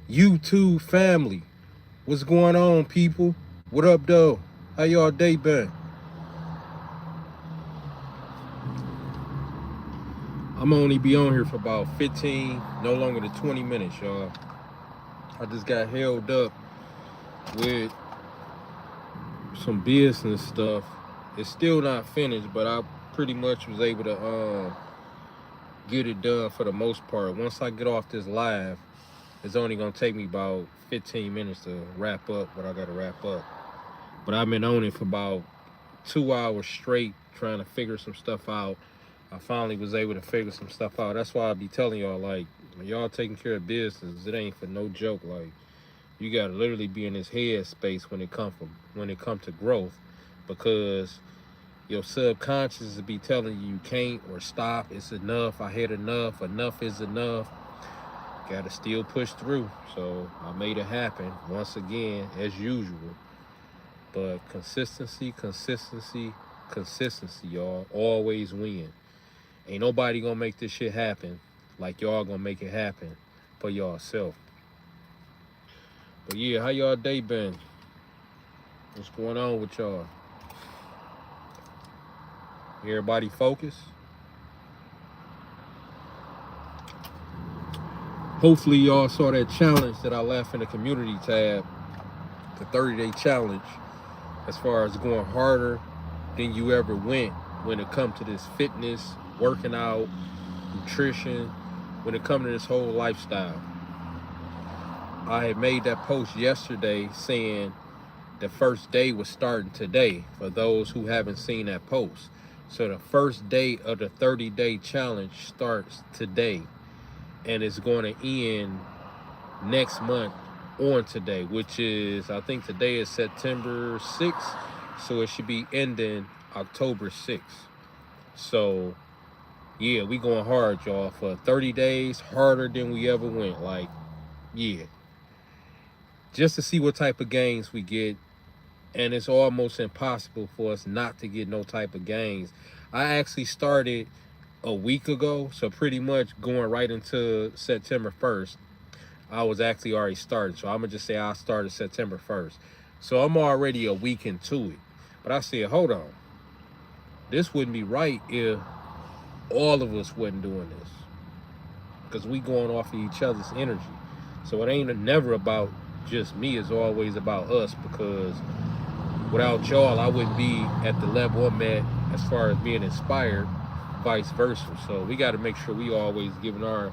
YouTube family. What's going on, people? What up, though? How y'all day been? I'm only be on here for about 15, no longer than 20 minutes, y'all. I just got held up with some business stuff. It's still not finished, but I pretty much was able to get it done for the most part. Once I get off this live, it's only gonna take me about 15 minutes to wrap up what I gotta wrap up. But I've been on it for about 2 hours straight trying to figure some stuff out. I finally was able to figure some stuff out. That's why I be telling y'all, like, when y'all taking care of business, it ain't for no joke. Like, you gotta literally be in this head space when it come to growth, because your subconscious will be telling you can't or stop. It's enough. I had enough. Enough is enough. Gotta still push through. So I made it happen once again, as usual. But consistency, y'all. Always win. Ain't nobody gonna make this shit happen like y'all gonna make it happen for y'allself. But yeah, how y'all day been? What's going on with y'all? Everybody focus? Hopefully y'all saw that challenge that I left in the community tab, the 30-day challenge, as far as going harder than you ever went when it comes to this fitness, working out, nutrition, when it comes to this whole lifestyle. I had made that post yesterday saying the first day was starting today for those who haven't seen that post. So the first day of the 30-day challenge starts today, and it's going to end next month on today, which is, I think today is September 6th, so it should be ending October 6th. So yeah, we going hard, y'all, for 30 days, harder than we ever went. Like, yeah, just to see what type of gains we get. And it's almost impossible for us not to get no type of gains. I actually started a week ago, so pretty much going right into September 1st, I was actually already started. So I'm gonna just say I started September 1st. So I'm already a week into it. But I said, hold on, this wouldn't be right if all of us wasn't doing this, because we going off of each other's energy. So it ain't never about just me. It's always about us, because without y'all, I wouldn't be at the level I'm at as far as being inspired, vice versa. So we got to make sure we always giving our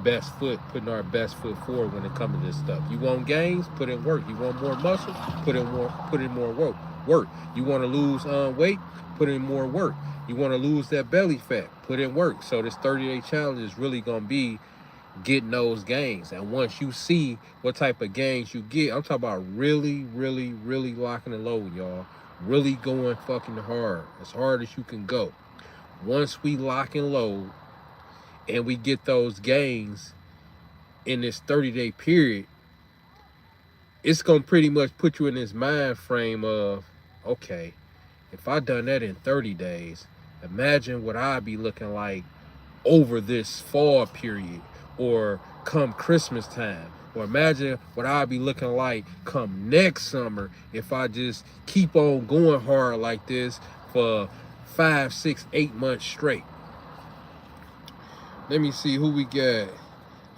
best foot, putting our best foot forward when it comes to this stuff. You want gains? Put in work. You want more muscle? Put in more work. Work. You want to lose weight? Put in more work. You want to lose that belly fat? Put in work. So this 30-day challenge is really gonna be getting those gains. And once you see what type of gains you get, I'm talking about really, really, really locking and low, y'all. Really going fucking as hard as you can go. Once we lock and load and we get those gains in this 30-day period, it's gonna pretty much put you in this mind frame of, okay, if I done that in 30 days, imagine what I'd be looking like over this fall period, or come Christmas time, or imagine what I'll be looking like come next summer if I just keep on going hard like this for 5, 6, 8 months straight. Let me see who we got.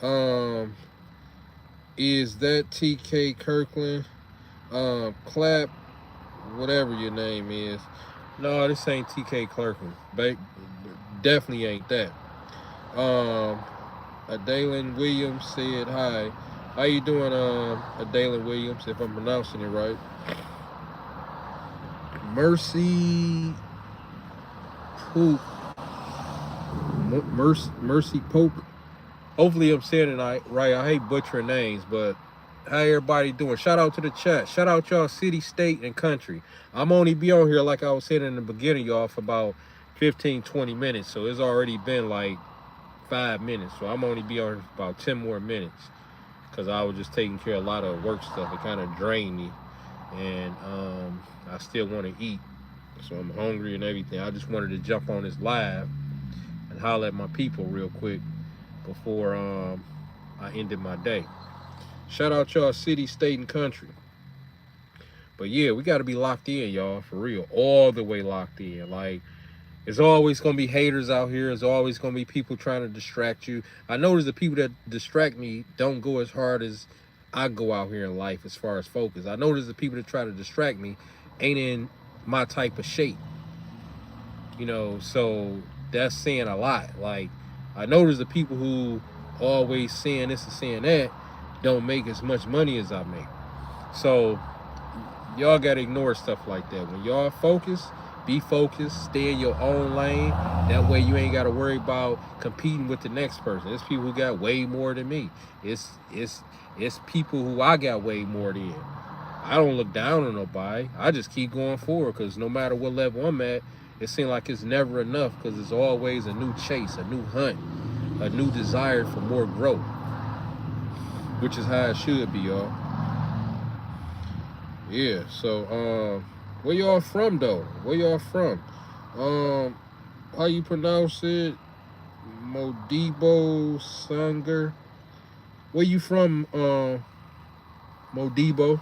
Um, is that TK Kirkland? Clap, whatever your name is. No, this ain't TK Kirkland. Definitely ain't that. Um, Adalen Williams said hi. How you doing, Adalen Williams, if I'm pronouncing it right? Mercy Poop. Mercy Pope. Hopefully I'm saying it right. I hate butchering names, but how everybody doing? Shout out to the chat. Shout out y'all city, state, and country. I'm only be on here, like I was saying in the beginning, y'all, for about 15, 20 minutes. So it's already been like 5 minutes. So I'm only be on here for about 10 more minutes, because I was just taking care of a lot of work stuff. It kind of drained me, and I still want to eat, so I'm hungry and everything. I just wanted to jump on this live and holler at my people real quick before I ended my day. Shout out y'all city, state, and country. But yeah, we got to be locked in, y'all, for real. All the way locked in. Like, there's always going to be haters out here. There's always going to be people trying to distract you. I notice the people that distract me don't go as hard as I go out here in life as far as focus. I notice the people that try to distract me ain't in my type of shape. You know, so that's saying a lot. Like, I notice the people who always saying this and saying that don't make as much money as I make. So y'all gotta ignore stuff like that. When y'all focus, be focused, stay in your own lane. That way you ain't gotta worry about competing with the next person. It's people who got way more than me. It's people who I got way more than. I don't look down on nobody. I just keep going forward because no matter what level I'm at, it seems like it's never enough because there's always a new chase, a new hunt, a new desire for more growth, which is how it should be, y'all. Yeah, so where y'all from though? Where y'all from? How you pronounce it? Modibo Sanger. Where you from, Modibo?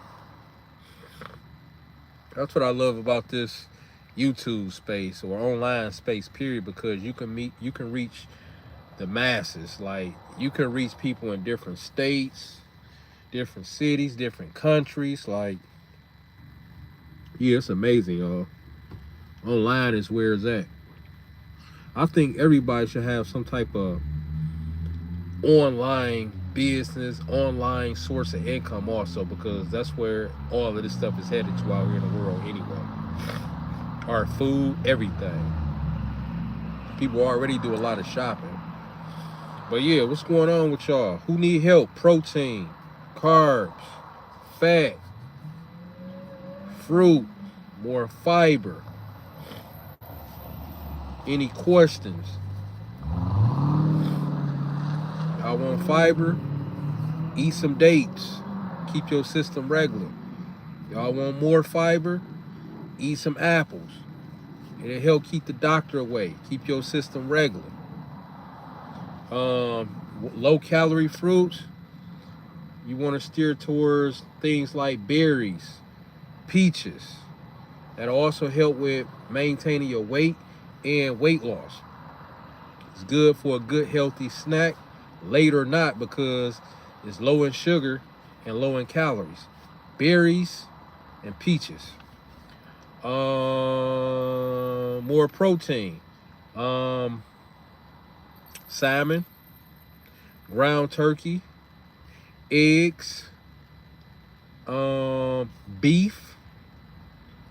That's what I love about this YouTube space or online space period, because you can reach the masses. Like, you can reach people in different states, different cities, different countries. Like, yeah, it's amazing, y'all. Online is where it's at. I think everybody should have some type of online business, online source of income also, because that's where all of this stuff is headed to out here in the world anyway. Our food, everything. People already do a lot of shopping. But yeah, what's going on with y'all? Who need help? Protein, carbs, fat, fruit, more fiber. Any questions? Y'all want fiber? Eat some dates. Keep your system regular. Y'all want more fiber? Eat some apples. It'll help keep the doctor away. Keep your system regular. Low calorie fruits, you want to steer towards things like berries, peaches. That'll also help with maintaining your weight and weight loss. It's good for a good healthy snack, late or not, because it's low in sugar and low in calories. Berries and peaches. More protein. Salmon, ground turkey, eggs, beef.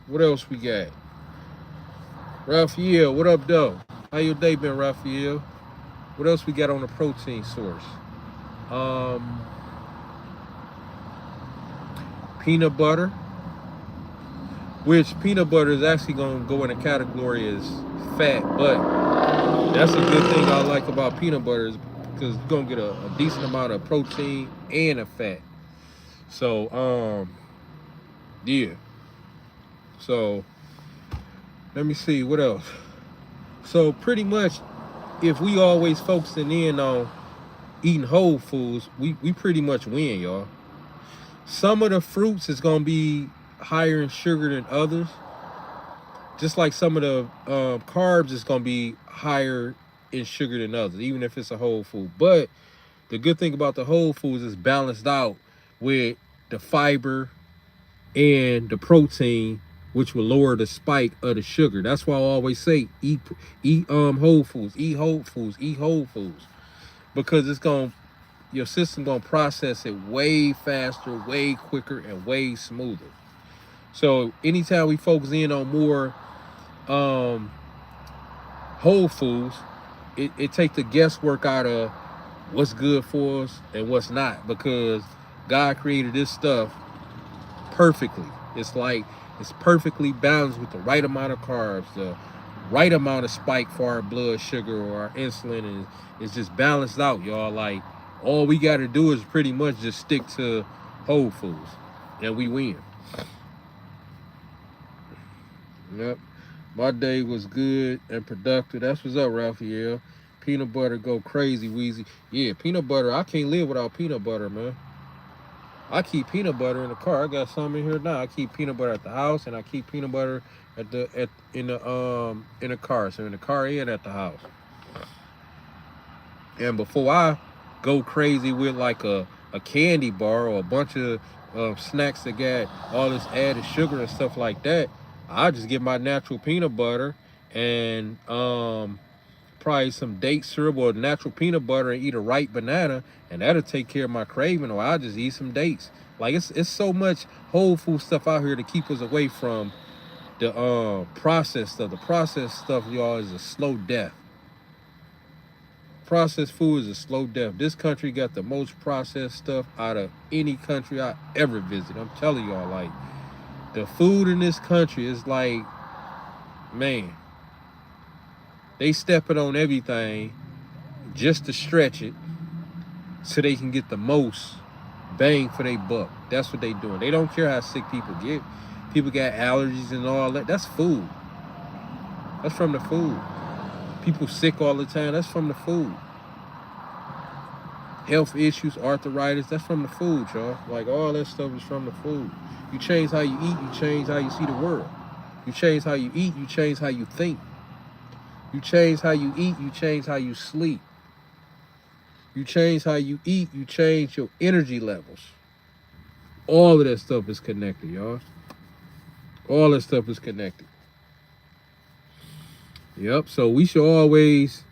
What else we got? Raphael, what up, though? How your day been, Raphael? What else we got on the protein source? Peanut butter, which peanut butter is actually going to go in a category as fat, but that's a good thing I like about peanut butter, is because you're going to get a decent amount of protein and a fat. So, yeah. So, let me see, what else? So, pretty much, if we always focusing in on eating whole foods, we pretty much win, y'all. Some of the fruits is going to be higher in sugar than others. Just like some of the carbs is going to be higher in sugar than others, even if it's a whole food. But the good thing about the whole foods is balanced out with the fiber and the protein, which will lower the spike of the sugar. That's why I always say eat whole foods, eat whole foods, eat whole foods, because your system gonna process it way faster, way quicker, and way smoother. So anytime we focus in on more whole foods, it takes the guesswork out of what's good for us and what's not, because God created this stuff perfectly. It's like it's perfectly balanced with the right amount of carbs, the right amount of spike for our blood sugar or our insulin, and it's just balanced out, y'all. Like, all we got to do is pretty much just stick to whole foods, and we win. Yep. My day was good and productive. That's what's up, Raphael. Peanut butter go crazy, Wheezy. Yeah, peanut butter. I can't live without peanut butter, man. I keep peanut butter in the car. I got some in here now. I keep peanut butter at the house, and I keep peanut butter in the car. So in the car and at the house. And before I go crazy with like a candy bar or a bunch of snacks that got all this added sugar and stuff like that, I just get my natural peanut butter and probably some date syrup or natural peanut butter and eat a ripe banana, and that'll take care of my craving. Or I'll just eat some dates. Like it's so much whole food stuff out here to keep us away from the processed stuff. The processed stuff, y'all, is a slow death. Processed food is a slow death. This country got the most processed stuff out of any country I ever visited. I'm telling y'all, like, the food in this country is like, man, they stepping on everything just to stretch it so they can get the most bang for their buck. That's what they doing. They don't care how sick people get. People got allergies and all that. That's food. That's from the food. People sick all the time. That's from the food. Health issues, arthritis, that's from the food, y'all. Like, all that stuff is from the food. You change how you eat, you change how you see the world. You change how you eat, you change how you think. You change how you eat, you change how you sleep. You change how you eat, you change your energy levels. All of that stuff is connected, y'all. All that stuff is connected. Yep, so we should always,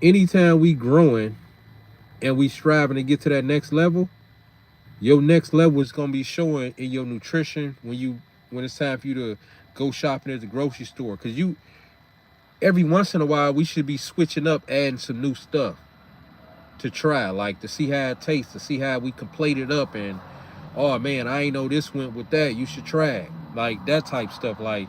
anytime we growing and we striving to get to that next level, your next level is gonna be showing in your nutrition when it's time for you to go shopping at the grocery store. Cause every once in a while we should be switching up, adding some new stuff to try, like to see how it tastes, to see how we can plate it up, and oh man, I ain't know this went with that. You should try it. Like that type stuff. Like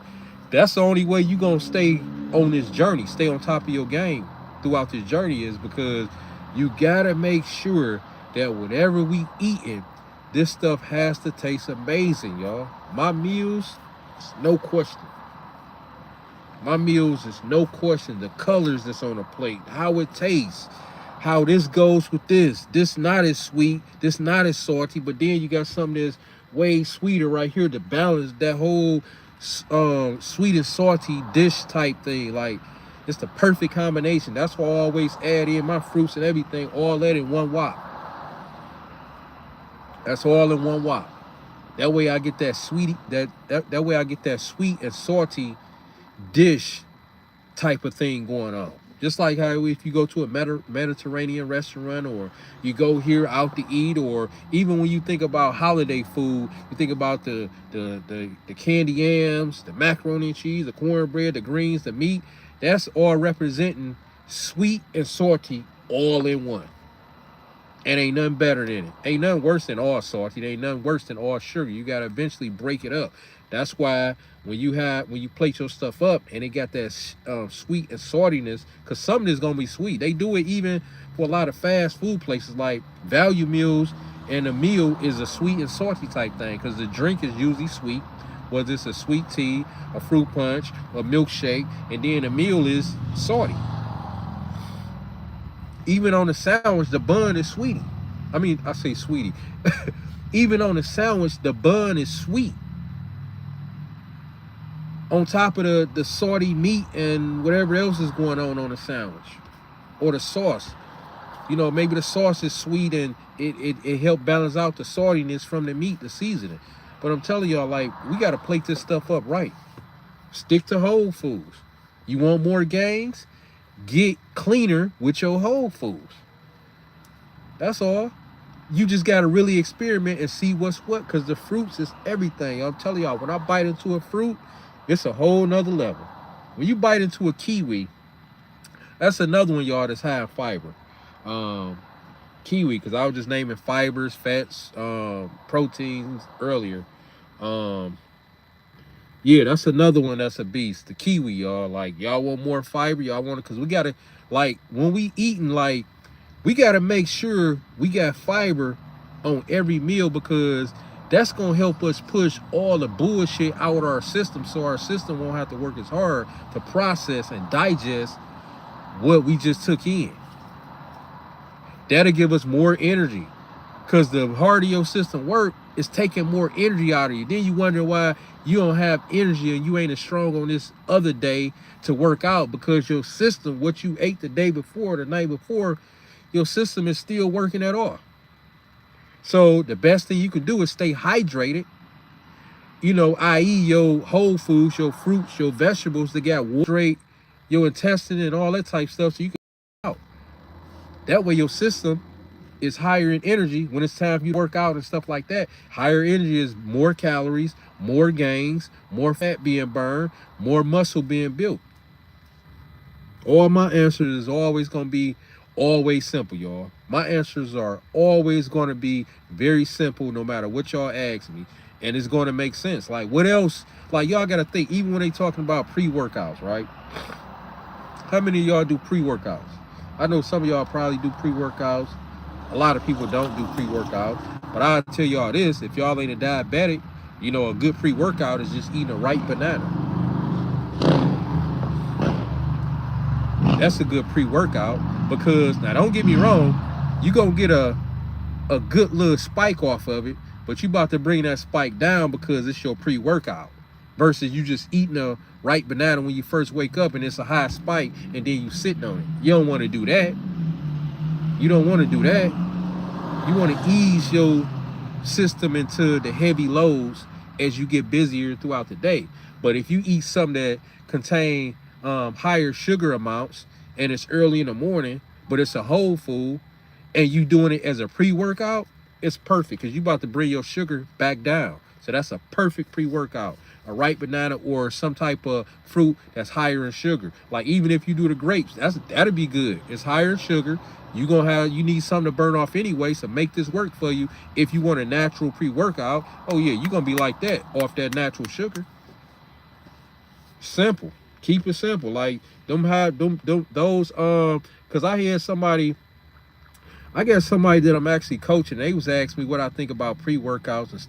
that's the only way you gonna stay on this journey, stay on top of your game throughout this journey, is because you gotta make sure that whenever we eating, this stuff has to taste amazing, y'all. My meals, no question. My meals is no question. The colors that's on the plate, how it tastes, how this goes with this. This not as sweet, this not as salty, but then you got something that's way sweeter right here to balance that whole sweet and salty dish type thing. Like, it's the perfect combination. That's why I always add in my fruits and everything, all that in one wok. That's all in one wok. That way I get that sweet, that way I get that sweet and salty dish type of thing going on. Just like how if you go to a Mediterranean restaurant, or you go here out to eat, or even when you think about holiday food, you think about the candy yams, the macaroni and cheese, the cornbread, the greens, the meat. That's all representing sweet and salty all in one. And ain't nothing better than it. Ain't nothing worse than all salty. Ain't nothing worse than all sugar. You gotta eventually break it up. That's why when you plate your stuff up and it got that sweet and saltiness, because some of it is gonna be sweet. They do it even for a lot of fast food places like value meals, and the meal is a sweet and salty type thing, because the drink is usually sweet, whether it's a sweet tea, a fruit punch, a milkshake, and then the meal is salty. Even on the sandwich, the bun is sweetie. I mean, I say sweetie. Even on the sandwich, the bun is sweet. On top of the salty meat and whatever else is going on the sandwich. Or the sauce. You know, maybe the sauce is sweet and it helped balance out the saltiness from the meat, the seasoning. But I'm telling y'all, like, we got to plate this stuff up right. Stick to whole foods. You want more gains? Get cleaner with your whole foods. That's all. You just got to really experiment and see what's what, because the fruits is everything. I'm telling y'all, when I bite into a fruit, it's a whole nother level. When you bite into a kiwi, that's another one, y'all, that's high in fiber. Kiwi, because I was just naming fibers, fats, proteins earlier. Yeah, that's another one that's a beast. The kiwi, y'all. Like, y'all want more fiber? Y'all want it? Because we got to, like, when we eating, like, we got to make sure we got fiber on every meal, because that's going to help us push all the bullshit out of our system, so our system won't have to work as hard to process and digest what we just took in. That'll give us more energy. Because the harder your system work, it's taking more energy out of you. Then you wonder why you don't have energy and you ain't as strong on this other day to work out, because your system, what you ate the day before, the night before, your system is still working at all. So the best thing you can do is stay hydrated, i.e. your whole foods, your fruits, your vegetables that got water, your intestine and all that type stuff, so you can out. That way your system is higher in energy when it's time for you to work out and stuff like that. Higher energy is more calories, more gains, more fat being burned, more muscle being built. All my answers is always going to be always simple, y'all. My answers are always going to be very simple no matter what y'all ask me. And it's going to make sense. Like, what else? Like, y'all got to think, even when they talking about pre-workouts, right? How many of y'all do pre-workouts? I know some of y'all probably do pre-workouts. A lot of people don't do pre-workouts. But I'll tell y'all this, if y'all ain't a diabetic, a good pre-workout is just eating a ripe banana. That's a good pre-workout, because, now don't get me wrong, you gonna get a good little spike off of it, but you about to bring that spike down because it's your pre-workout, versus you just eating a ripe banana when you first wake up and it's a high spike and then you sitting on it. You don't want to do that. You don't want to do that. You want to ease your system into the heavy lows as you get busier throughout the day. But if you eat something that contain higher sugar amounts and it's early in the morning, but it's a whole food, and you doing it as a pre-workout, it's perfect, because you about to bring your sugar back down. So that's a perfect pre-workout. A ripe banana or some type of fruit that's higher in sugar. Like, even if you do the grapes, that'll be good. It's higher in sugar. You need something to burn off anyway, so make this work for you. If you want a natural pre-workout, oh yeah, you're gonna be like that off that natural sugar. Simple. Keep it simple. Like, those because I guess somebody that I'm actually coaching, they was asking me what I think about pre-workouts and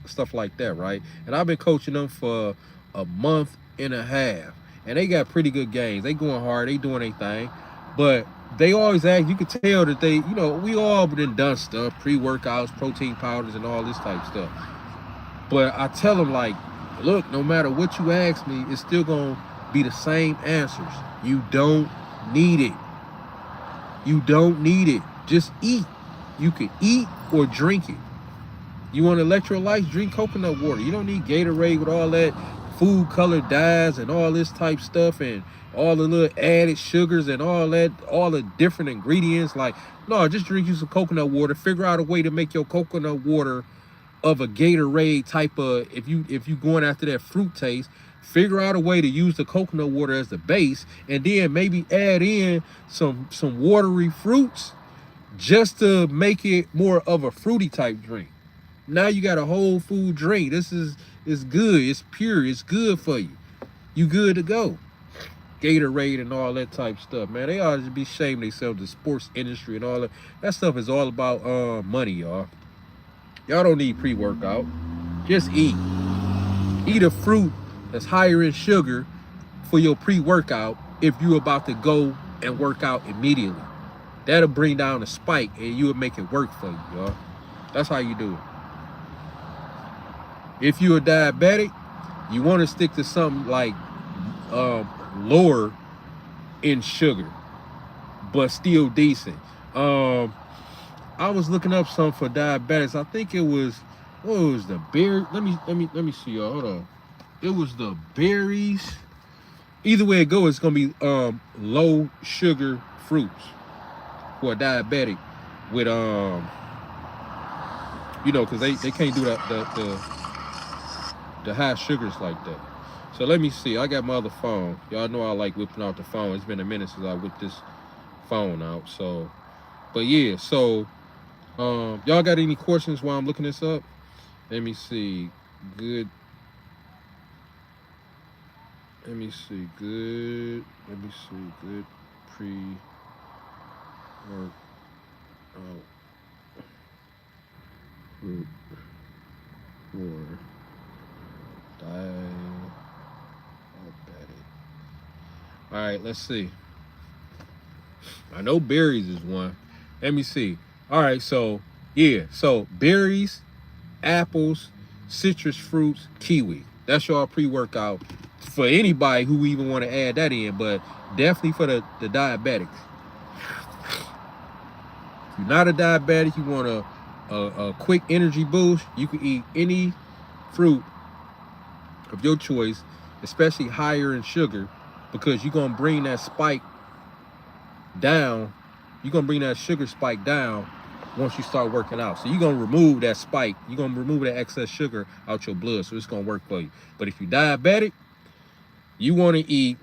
stuff like that, right? And I've been coaching them for a month and a half, and they got pretty good gains. They going hard, they doing their thing, but they always ask, you can tell that they, we all done stuff, pre-workouts, protein powders, and all this type of stuff. But I tell them, like, look, no matter what you ask me, it's still gonna be the same answers. You don't need it. You don't need it. Just eat. You can eat or drink it. You want electrolytes? Drink coconut water. You don't need Gatorade with all that food colored dyes and all this type stuff and all the little added sugars and all the different ingredients. Like, no, just drink you some coconut water. Figure out a way to make your coconut water of a Gatorade type of, if you going after that fruit taste, figure out a way to use the coconut water as the base, and then maybe add in some watery fruits just to make it more of a fruity type drink. Now you got a whole food drink. It's good, it's pure, it's good for you. You good to go. Gatorade and all that type stuff, man. They ought to be shaming themselves, the sports industry and all that. That stuff is all about money, y'all. Y'all don't need pre-workout. Just eat. Eat a fruit that's higher in sugar for your pre-workout if you're about to go and work out immediately. That'll bring down a spike and you will make it work for you, y'all. That's how you do it. If you're a diabetic, you want to stick to something like lower in sugar, but still decent. I was looking up something for diabetics. I think it was, what was the berry? Let me see, y'all. Hold on. It was the berries. Either way it goes, it's gonna be low sugar fruits for a diabetic with because they can't do the high sugars like that. So let me see. I got my other phone. Y'all know I like whipping out the phone. It's been a minute since I whipped this phone out. So, but yeah. So, y'all got any questions while I'm looking this up? Let me see. Good. Let me see. Good. Let me see. Good pre-work out fruit for diabetic. All right, let's see. I know berries is one. Let me see. All right, so Yeah, so berries, apples, citrus fruits, kiwi. That's your pre-workout for anybody who even want to add that in, but definitely for the diabetics. If you're not a diabetic, you want a quick energy boost, you can eat any fruit of your choice, especially higher in sugar, because you're gonna bring that spike down. You're gonna bring that sugar spike down once you start working out. So you're gonna remove that spike. You're gonna remove that excess sugar out your blood. So it's gonna work for you. But if you're diabetic, you want to eat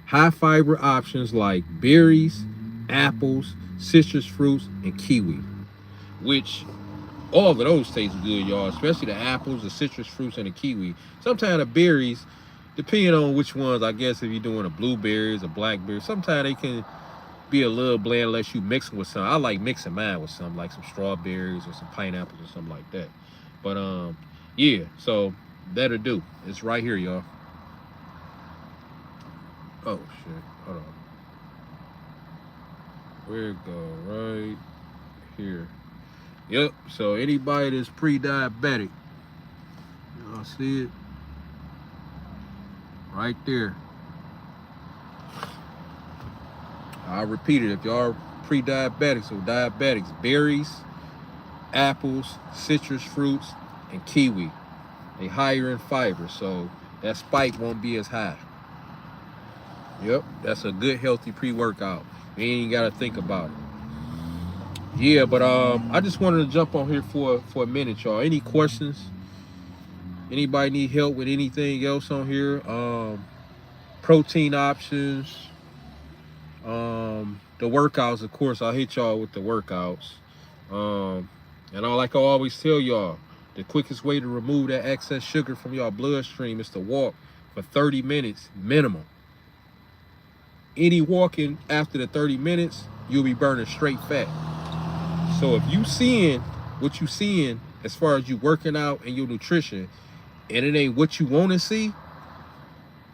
high fiber options like berries, apples, citrus fruits, and kiwi, which all of those taste good, y'all, especially the apples, the citrus fruits, and the kiwi. Sometimes the berries, depending on which ones, I guess if you're doing a blueberries or blackberries, sometimes they can be a little bland unless you mix them with some. I like mixing mine with some, like some strawberries or some pineapples or something like that. But yeah, so that'll do. It's right here, y'all. Oh shit, hold on. Where it go? Right here. Yep, so anybody that's pre-diabetic, y'all see it? Right there. I'll repeat it. If y'all pre-diabetics or diabetics, berries, apples, citrus fruits, and kiwi. They higher in fiber, so that spike won't be as high. Yep, that's a good healthy pre-workout. You ain't got to think about it. Yeah, but I just wanted to jump on here for a minute, y'all. Any questions? Anybody need help with anything else on here? Protein options. The workouts, of course, I'll hit y'all with the workouts. And like I always tell y'all, the quickest way to remove that excess sugar from y'all bloodstream is to walk for 30 minutes minimum. Any walking after the 30 minutes, you'll be burning straight fat. So if you seeing what you seeing as far as you working out and your nutrition, and it ain't what you want to see,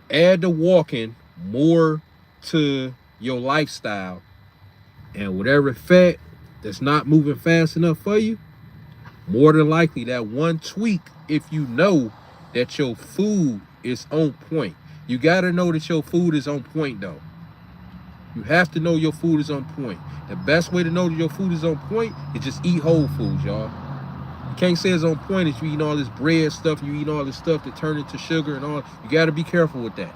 add the walking more to your lifestyle, and whatever fat that's not moving fast enough for you, more than likely that one tweak, if you know that your food is on point. You got to know that your food is on point though. You have to know your food is on point. The best way to know that your food is on point is just eat whole foods, y'all. You can't say it's on point if you eat all this bread stuff, you eat all this stuff that turn into sugar and all. You got to be careful with that.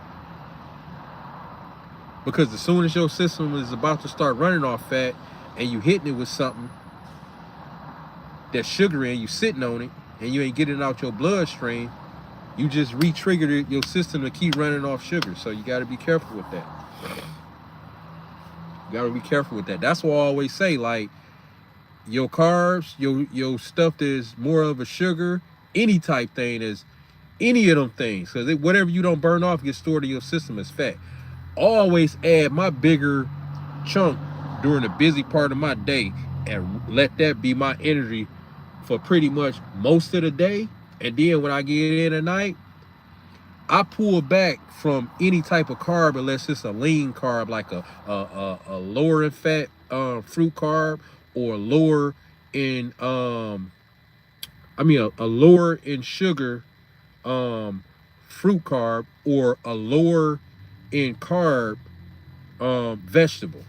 Because as soon as your system is about to start running off fat and you hitting it with something that's sugary and you sitting on it and you ain't getting it out your bloodstream, you just re-triggered your system to keep running off sugar. So you got to be careful with that. You got to be careful with that. That's why I always say, like, your carbs, your stuff that's more of a sugar, any type thing is any of them things. Because whatever you don't burn off gets stored in your system as fat. Always add my bigger chunk during the busy part of my day and let that be my energy for pretty much most of the day. And then when I get in at night, I pull back from any type of carb unless it's a lean carb, like a lower in fat fruit carb, or lower in a lower in sugar fruit carb, or a lower in carb vegetable,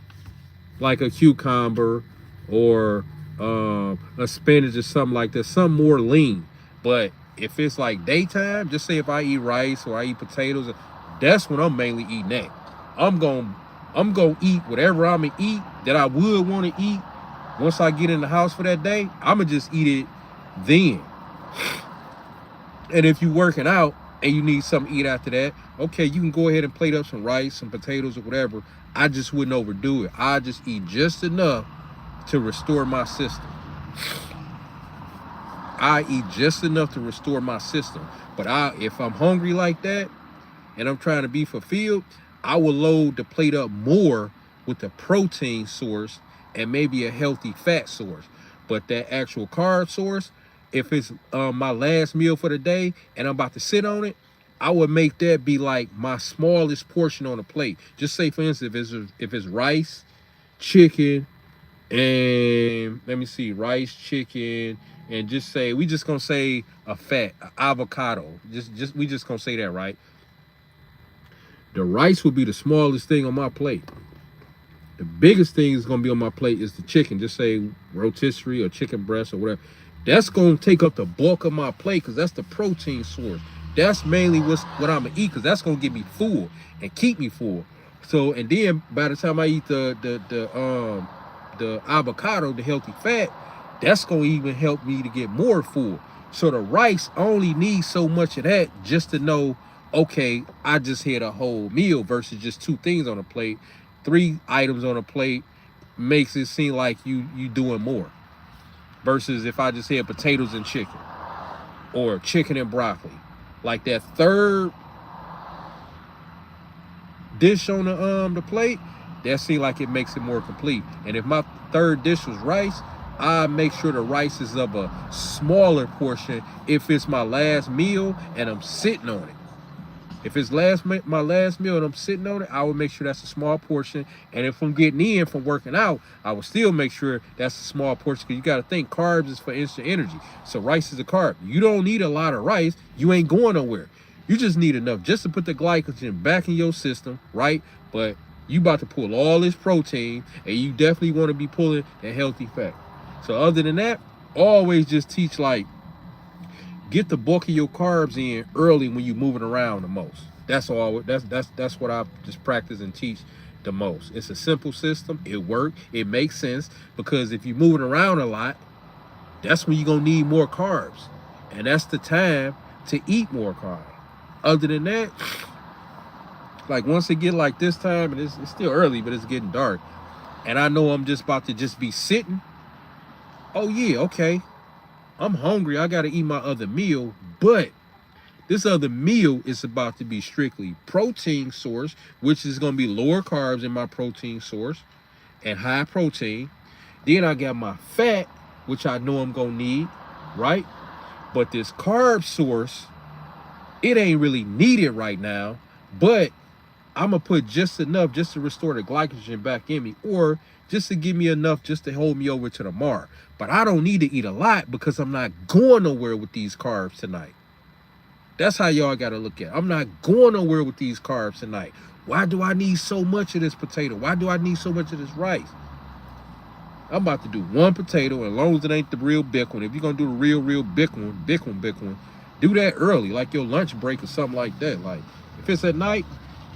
like a cucumber or a spinach or something like that, something more lean. But if it's like daytime, just say if I eat rice or I eat potatoes, that's when I'm mainly eating that. I'm gonna eat whatever I'm gonna eat that I would want to eat once I get in the house for that day. I'ma just eat it then. And if you're working out and you need something to eat after that, okay, you can go ahead and plate up some rice, some potatoes, or whatever. I just wouldn't overdo it. I just eat just enough to restore my system. I eat just enough to restore my system. But if I'm hungry like that and I'm trying to be fulfilled, I will load the plate up more with the protein source and maybe a healthy fat source. But that actual carb source, if it's my last meal for the day and I'm about to sit on it, I would make that be like my smallest portion on the plate. Just say, for instance, if it's rice, chicken, And let me see, rice, chicken, and just say we just gonna say a fat, a avocado. We just gonna say that, right? The rice will be the smallest thing on my plate. The biggest thing is gonna be on my plate is the chicken. Just say rotisserie or chicken breast or whatever. That's gonna take up the bulk of my plate because that's the protein source. That's mainly what I'm gonna eat because that's gonna get me full and keep me full. So and then by the time I eat the avocado, the healthy fat, that's gonna even help me to get more full. So the rice only needs so much of that just to know, okay, I just had a whole meal versus just 2 things on a plate. 3 items on a plate makes it seem like you doing more. Versus if I just had potatoes and chicken or chicken and broccoli. Like that third dish on the plate, that seems like it makes it more complete. And if my third dish was rice, I make sure the rice is of a smaller portion if it's my last meal and I'm sitting on it. If it's my last meal and I'm sitting on it, I would make sure that's a small portion. And if I'm getting in from working out, I would still make sure that's a small portion because you got to think carbs is for instant energy. So rice is a carb. You don't need a lot of rice. You ain't going nowhere. You just need enough just to put the glycogen back in your system, right? But you about to pull all this protein and you definitely want to be pulling a healthy fat. So other than that, always just teach like, get the bulk of your carbs in early when you're moving around the most. That's all. That's what I just practice and teach the most. It's a simple system. It works. It makes sense because if you're moving around a lot, that's when you're gonna need more carbs, and that's the time to eat more carbs. Other than that, like once it get like this time, and it's still early, but it's getting dark, and I know I'm just about to just be sitting. Oh yeah, okay. I'm hungry, I gotta eat my other meal, but this other meal is about to be strictly protein source, which is gonna be lower carbs in my protein source and high protein. Then I got my fat, which I know I'm gonna need, right? But this carb source, it ain't really needed right now, but I'm gonna put just enough just to restore the glycogen back in me, or just to give me enough just to hold me over to tomorrow. But I don't need to eat a lot because I'm not going nowhere with these carbs tonight. That's how y'all gotta look at it. I'm not going nowhere with these carbs tonight. Why do I need so much of this potato? Why do I need so much of this rice? I'm about to do 1 potato, as long as it ain't the real big one. If you're gonna do the real big one, do that early, like your lunch break or something like that. Like if it's at night,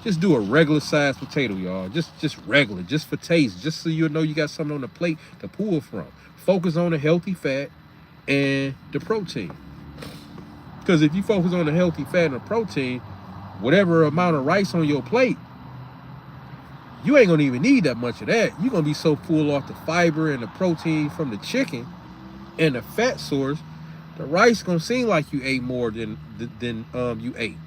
just do a regular sized potato, y'all. Just regular, just for taste, just so you know you got something on the plate to pull from. Focus on the healthy fat and the protein. Because if you focus on the healthy fat and the protein, whatever amount of rice on your plate, you ain't gonna even need that much of that. You're gonna be so full off the fiber and the protein from the chicken and the fat source, the rice gonna seem like you ate more than you ate.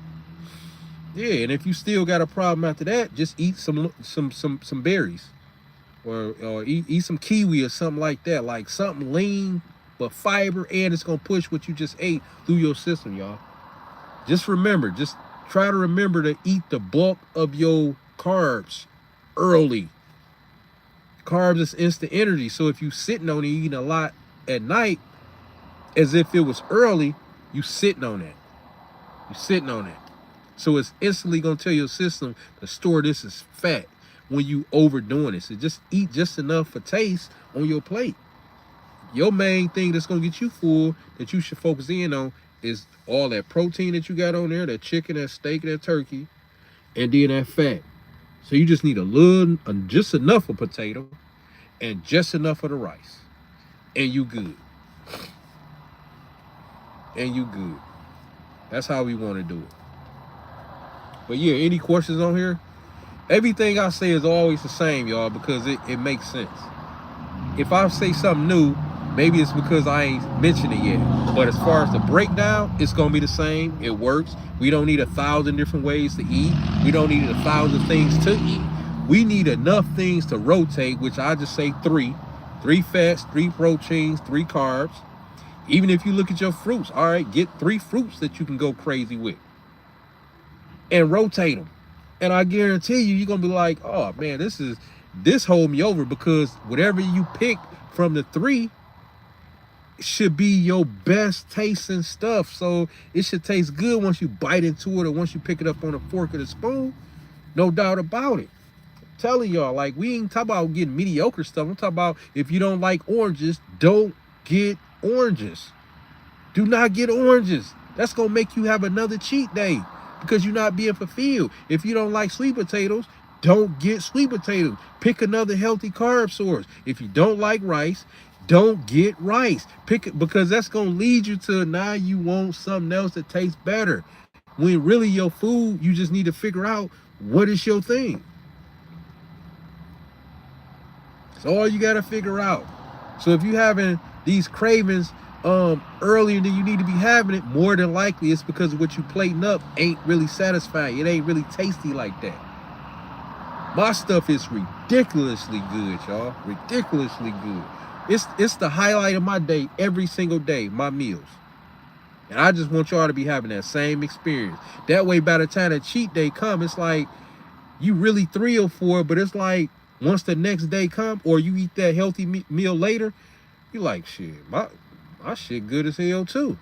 Yeah, and if you still got a problem after that, just eat some berries, or eat some kiwi or something like that, like something lean but fiber, and it's gonna push what you just ate through your system, y'all. Just remember, just try to remember to eat the bulk of your carbs early. Carbs is instant energy, so if you sitting on it eating a lot at night, as if it was early, you sitting on that. You sitting on that. So it's instantly gonna tell your system to store this as fat when you overdoing it. So just eat just enough for taste on your plate. Your main thing that's gonna get you full that you should focus in on is all that protein that you got on there, that chicken, that steak, that turkey, and then that fat. So you just need a little, just enough of potato and just enough of the rice. And you good. And you good. That's how we want to do it. But yeah, any questions on here? Everything I say is always the same, y'all, because it makes sense. If I say something new, maybe it's because I ain't mentioned it yet. But as far as the breakdown, it's going to be the same. It works. We don't need 1,000 different ways to eat. We don't need 1,000 things to eat. We need enough things to rotate, which I just say 3. 3 fats, 3 proteins, 3 carbs. Even if you look at your fruits, all right, get 3 fruits that you can go crazy with. And rotate them. And I guarantee you, you're going to be like, oh, man, this is This hold me over because whatever you pick from the three should be your best tasting stuff. So it should taste good once you bite into it or once you pick it up on a fork or the spoon. No doubt about it. I'm telling y'all, like, we ain't talking about getting mediocre stuff. I'm talking about if you don't like oranges, don't get oranges. Do not get oranges. That's going to make you have another cheat day because you're not being fulfilled. If you don't like sweet potatoes, don't get sweet potatoes. Pick another healthy carb source. If you don't like rice, don't get rice. Pick it because that's going to lead you to now you want something else that tastes better. When really your food, you just need to figure out what is your thing. That's all you got to figure out. So if you're having these cravings earlier than you need to be having it, more than likely it's because of what you plating up ain't really satisfying. It ain't really tasty like that. My stuff is ridiculously good, y'all. Ridiculously good. It's the highlight of my day every single day, my meals. And I just want y'all to be having that same experience. That way, by the time that cheat day come, it's like you really thrilled for it, but it's like once the next day come or you eat that healthy meal later, you like, shit, my shit good as hell too.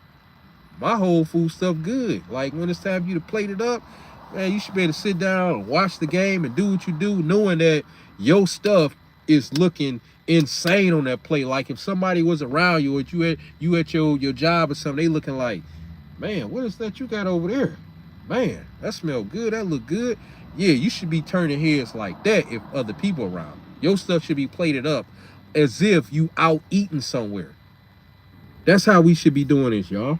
My whole food stuff good. Like when it's time for you to plate it up, man, you should be able to sit down and watch the game and do what you do, knowing that your stuff is looking insane on that plate. Like if somebody was around you or you at your job or something, they looking like, man, what is that you got over there? Man, that smell good. That look good. Yeah, you should be turning heads like that if other people around. Your stuff should be plated up as if you out eating somewhere. That's how we should be doing this, y'all.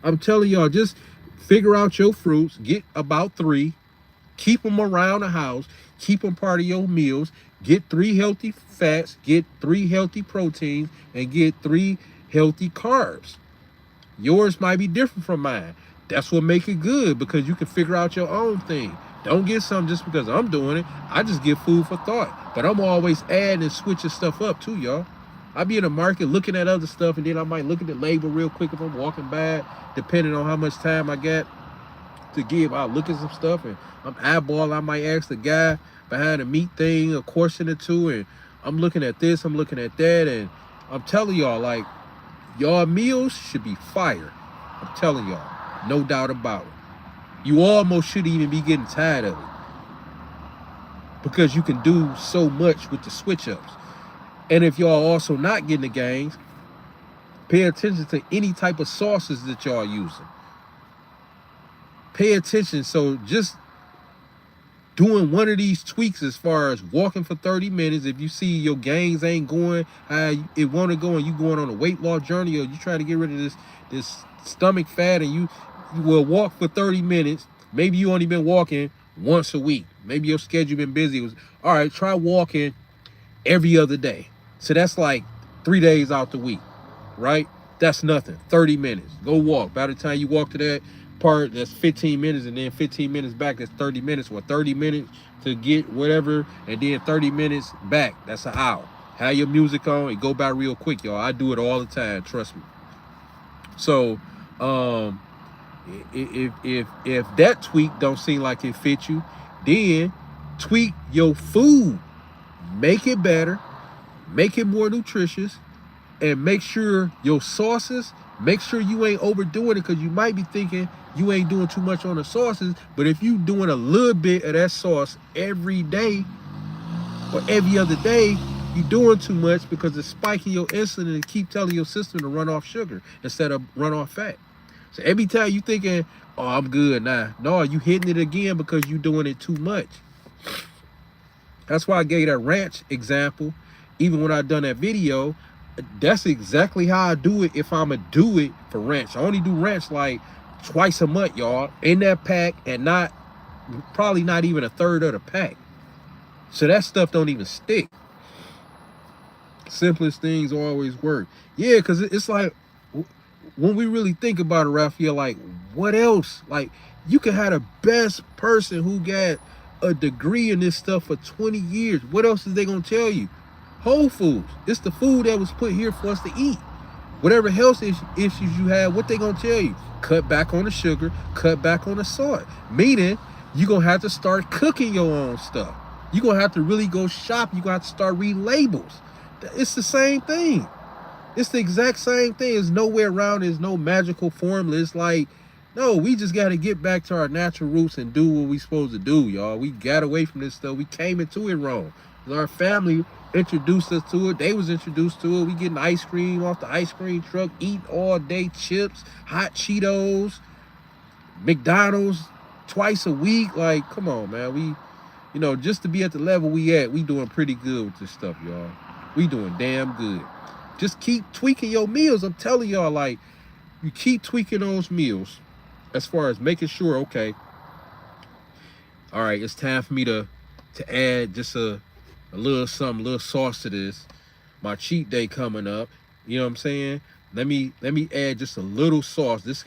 I'm telling y'all, just figure out your fruits, get about 3, keep them around the house, keep them part of your meals, get 3 healthy fats, get 3 healthy proteins, and get 3 healthy carbs. Yours might be different from mine. That's what make it good, because you can figure out your own thing. Don't get something just because I'm doing it. I just get food for thought. But I'm always adding and switching stuff up too, y'all. I be in the market looking at other stuff, and then I might look at the label real quick if I'm walking by, depending on how much time I got to give. I'll look at some stuff, and I'm eyeballing. I might ask the guy behind the meat thing a question or two, and I'm looking at this, I'm looking at that, and I'm telling y'all, like, y'all meals should be fire. I'm telling y'all, no doubt about it. You almost shouldn't even be getting tired of it because you can do so much with the switch ups. And if y'all also not getting the gains, pay attention to any type of sauces that y'all using. Pay attention. So just doing one of these tweaks as far as walking for 30 minutes, if you see your gains ain't going how it want to go and you going on a weight loss journey, or you trying to get rid of this stomach fat, and you will walk for 30 minutes. Maybe you only been walking once a week. Maybe your schedule been busy. It was, all right, try walking every other day. So that's like 3 days out the week, right? That's nothing. 30 minutes. Go walk. By the time you walk to that part, that's 15 minutes, and then 15 minutes back, that's 30 minutes, or 30 minutes to get whatever, and then 30 minutes back. That's an hour. Have your music on. It go by real quick, y'all. I do it all the time. Trust me. So, if that tweak don't seem like it fit you, then tweak your food. Make it better. Make it more nutritious, and make sure your sauces, make sure you ain't overdoing it, because you might be thinking you ain't doing too much on the sauces, but if you doing a little bit of that sauce every day or every other day, you doing too much, because it's spiking your insulin and keep telling your system to run off sugar instead of run off fat. So every time you thinking, oh, I'm good now, no, you hitting it again because you doing it too much. That's why I gave that ranch example. Even when I done that video, that's exactly how I do it if I'ma do it for ranch. I only do ranch like twice a month, y'all, in that pack, and probably not even a third of the pack. So that stuff don't even stick. Simplest things always work. Yeah, because it's like, when we really think about it, Raphael, like, what else? Like, you can have the best person who got a degree in this stuff for 20 years. What else is they gonna tell you? Whole foods. It's the food that was put here for us to eat. Whatever health issues you have, what they gonna tell you? Cut back on the sugar, cut back on the salt. Meaning, you're gonna have to start cooking your own stuff. You're going to have to really go shop. You're going to have to start reading labels. It's the same thing. It's the exact same thing. There's nowhere around. There's no magical formula. It's like, no, we just got to get back to our natural roots and do what we supposed to do, y'all. We got away from this stuff. We came into it wrong. Our family introduced us to it. They was introduced to it. We getting ice cream off the ice cream truck, eating all day chips, hot Cheetos, McDonald's twice a week. Like, come on, man. We, you know, just to be at the level we at, we doing pretty good with this stuff, y'all. We doing damn good. Just keep tweaking your meals. I'm telling y'all, like, you keep tweaking those meals as far as making sure, okay, all right, it's time for me to add just a little something, a little sauce to this. My cheat day coming up. You know what I'm saying? Let me add just a little sauce. This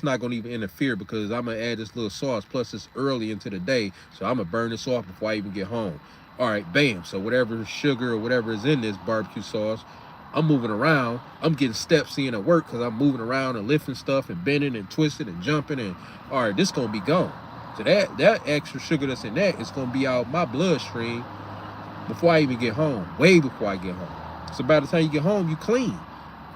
not gonna even interfere because I'm gonna add this little sauce. Plus it's early into the day, so I'm gonna burn this off before I even get home. All right, bam. So whatever sugar or whatever is in this barbecue sauce, I'm moving around. I'm getting steps in at work because I'm moving around and lifting stuff and bending and twisting and jumping. And all right, this gonna be gone. So that extra sugar that's in that is gonna be out my bloodstream before I even get home, way before I get home. So by the time you get home, you clean.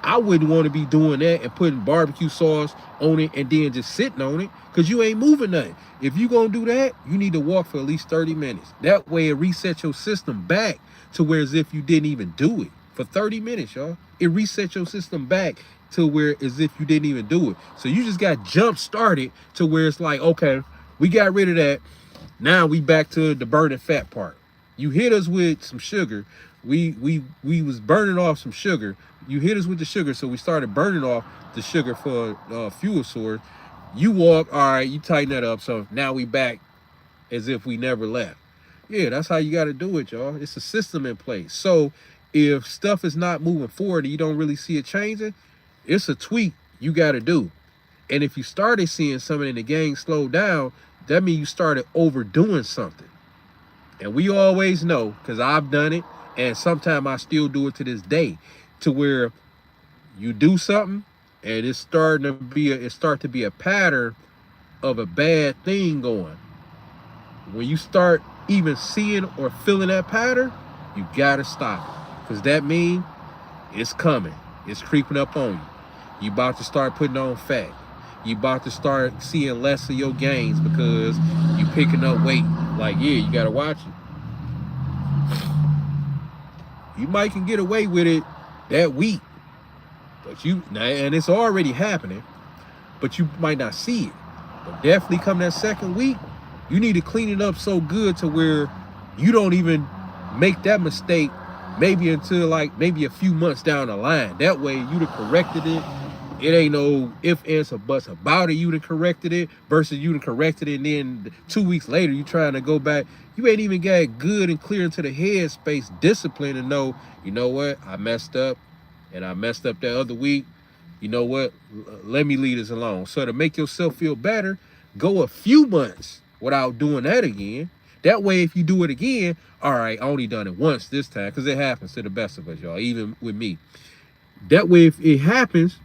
I wouldn't want to be doing that and putting barbecue sauce on it and then just sitting on it because you ain't moving nothing. If you gonna do that, you need to walk for at least 30 minutes. That way it resets your system back to where as if you didn't even do it for 30 minutes, y'all. It resets your system back to where as if you didn't even do it. So you just got jump started to where it's like, okay, we got rid of that. Now we back to the burning fat part. You hit us with some sugar. We was burning off some sugar. You hit us with the sugar, so we started burning off the sugar for fuel source. You walk, all right, you tighten that up. So now we back as if we never left. Yeah, that's how you got to do it, y'all. It's a system in place. So if stuff is not moving forward and you don't really see it changing, it's a tweak you got to do. And if you started seeing something in the game slow down, that means you started overdoing something. And we always know, because I've done it, and sometimes I still do it to this day, to where you do something and it's starting to be a pattern of a bad thing going. When you start even seeing or feeling that pattern, you gotta stop it. Because that means it's coming. It's creeping up on you. You about to start putting on fat. You about to start seeing less of your gains because you picking up weight. Like, yeah, you gotta watch it. You might can get away with it that week, but and it's already happening, but you might not see it. But definitely come that second week, you need to clean it up so good to where you don't even make that mistake maybe until like maybe a few months down the line. That way you'd have corrected it. It ain't no ifs, ands, or buts about it. You'd have corrected it versus you'd have corrected it and then 2 weeks later you trying to go back. You ain't even got good and clear into the head space discipline to know, you know what, I messed up and I messed up that other week. You know what, let me leave this alone. So to make yourself feel better, go a few months without doing that again. That way, if you do it again, all right, I only done it once this time, because it happens to the best of us, y'all, even with me. That way, if it happens,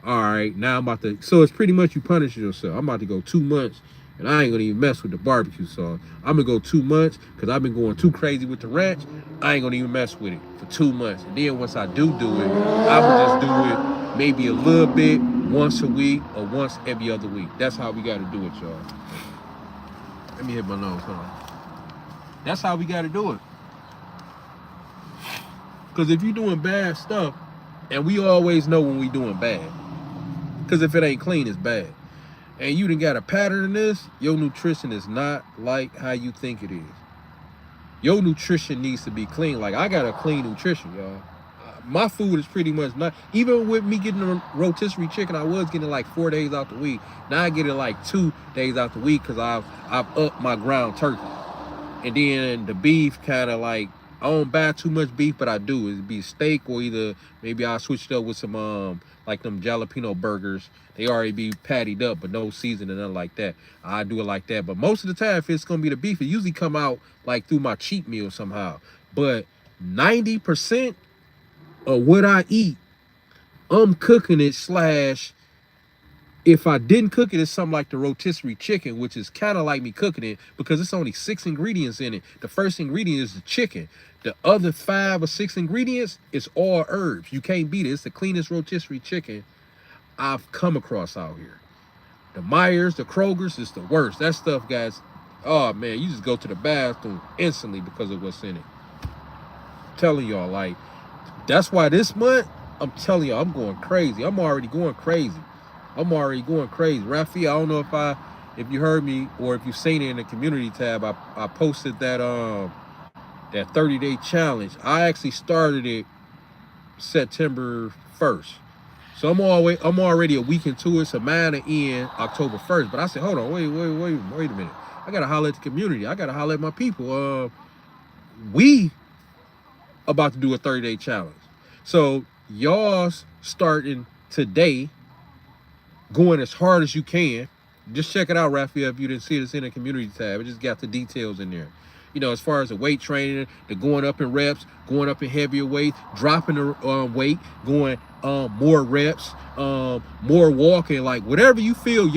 all right, now I'm about to, so it's pretty much you punishing yourself. I'm about to go 2 months, and I ain't gonna even mess with the barbecue sauce. I'm gonna go 2 months, because I've been going too crazy with the ranch. I ain't gonna even mess with it for 2 months. And then once I do it, I will just do it maybe a little bit once a week or once every other week. That's how we gotta do it, y'all. Let me hit my nose, hold on. That's how we gotta do it. Because if you're doing bad stuff, and we always know when we doing bad, because if it ain't clean, it's bad. And you done got a pattern in this, your nutrition is not like how you think it is. Your nutrition needs to be clean. Like, I got a clean nutrition, y'all. My food is pretty much not, even with me getting a rotisserie chicken, I was getting like 4 days out the week. Now I get it like 2 days out the week because I've upped my ground turkey. And then the beef kind of like, I don't buy too much beef, but I do. It'd be steak or either maybe I'll switch it up with some like them jalapeno burgers. They already be pattied up, but no seasoning, nothing like that. I do it like that. But most of the time, if it's gonna be the beef, it usually come out like through my cheat meal somehow. But 90% of what I eat, I'm cooking it / If I didn't cook it, it's something like the rotisserie chicken, which is kind of like me cooking it because it's only 6 ingredients in it. The first ingredient is the chicken. The other 5 or 6 ingredients is all herbs. You can't beat it. It's the cleanest rotisserie chicken I've come across out here. The Myers, the Kroger's is the worst. That stuff, guys, oh man, you just go to the bathroom instantly because of what's in it. I'm telling y'all, like, that's why this month, I'm telling y'all, I'm going crazy. I'm already going crazy. Raphael, I don't know if you heard me or if you've seen it in the community tab. I posted that 30-day challenge. I actually started it September 1st. So I'm already a week into it. So mine will end October 1st. But I said, hold on, wait a minute. I gotta holler at the community. I gotta holler at my people. We about to do a 30-day challenge. So y'all's starting today, going as hard as you can. Just check it out, Raphael, if you didn't see it. It's in the community tab. It just got the details in there. You know, as far as the weight training, the going up in reps, going up in heavier weight, dropping the weight, going more reps, more walking, like whatever you feel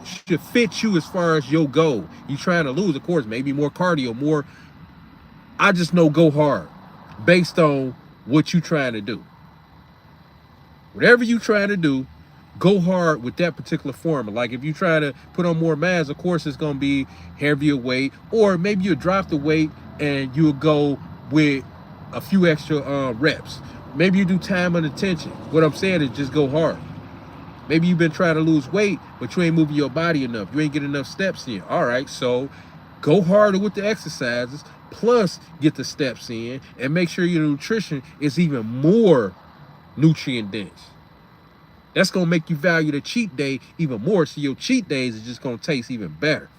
should fit you as far as your goal. You trying to lose, of course, maybe more cardio, more. I just know go hard based on what you trying to do. Whatever you trying to do, go hard with that particular formula. Like if you try to put on more mass, of course it's gonna be heavier weight, or maybe you'll drop the weight and you'll go with a few extra reps. Maybe you do time and attention. What I'm saying is just go hard. Maybe you've been trying to lose weight, but you ain't moving your body enough. You ain't getting enough steps in. All right, so go harder with the exercises, plus get the steps in, and make sure your nutrition is even more nutrient dense. That's gonna make you value the cheat day even more. So your cheat days is just gonna taste even better.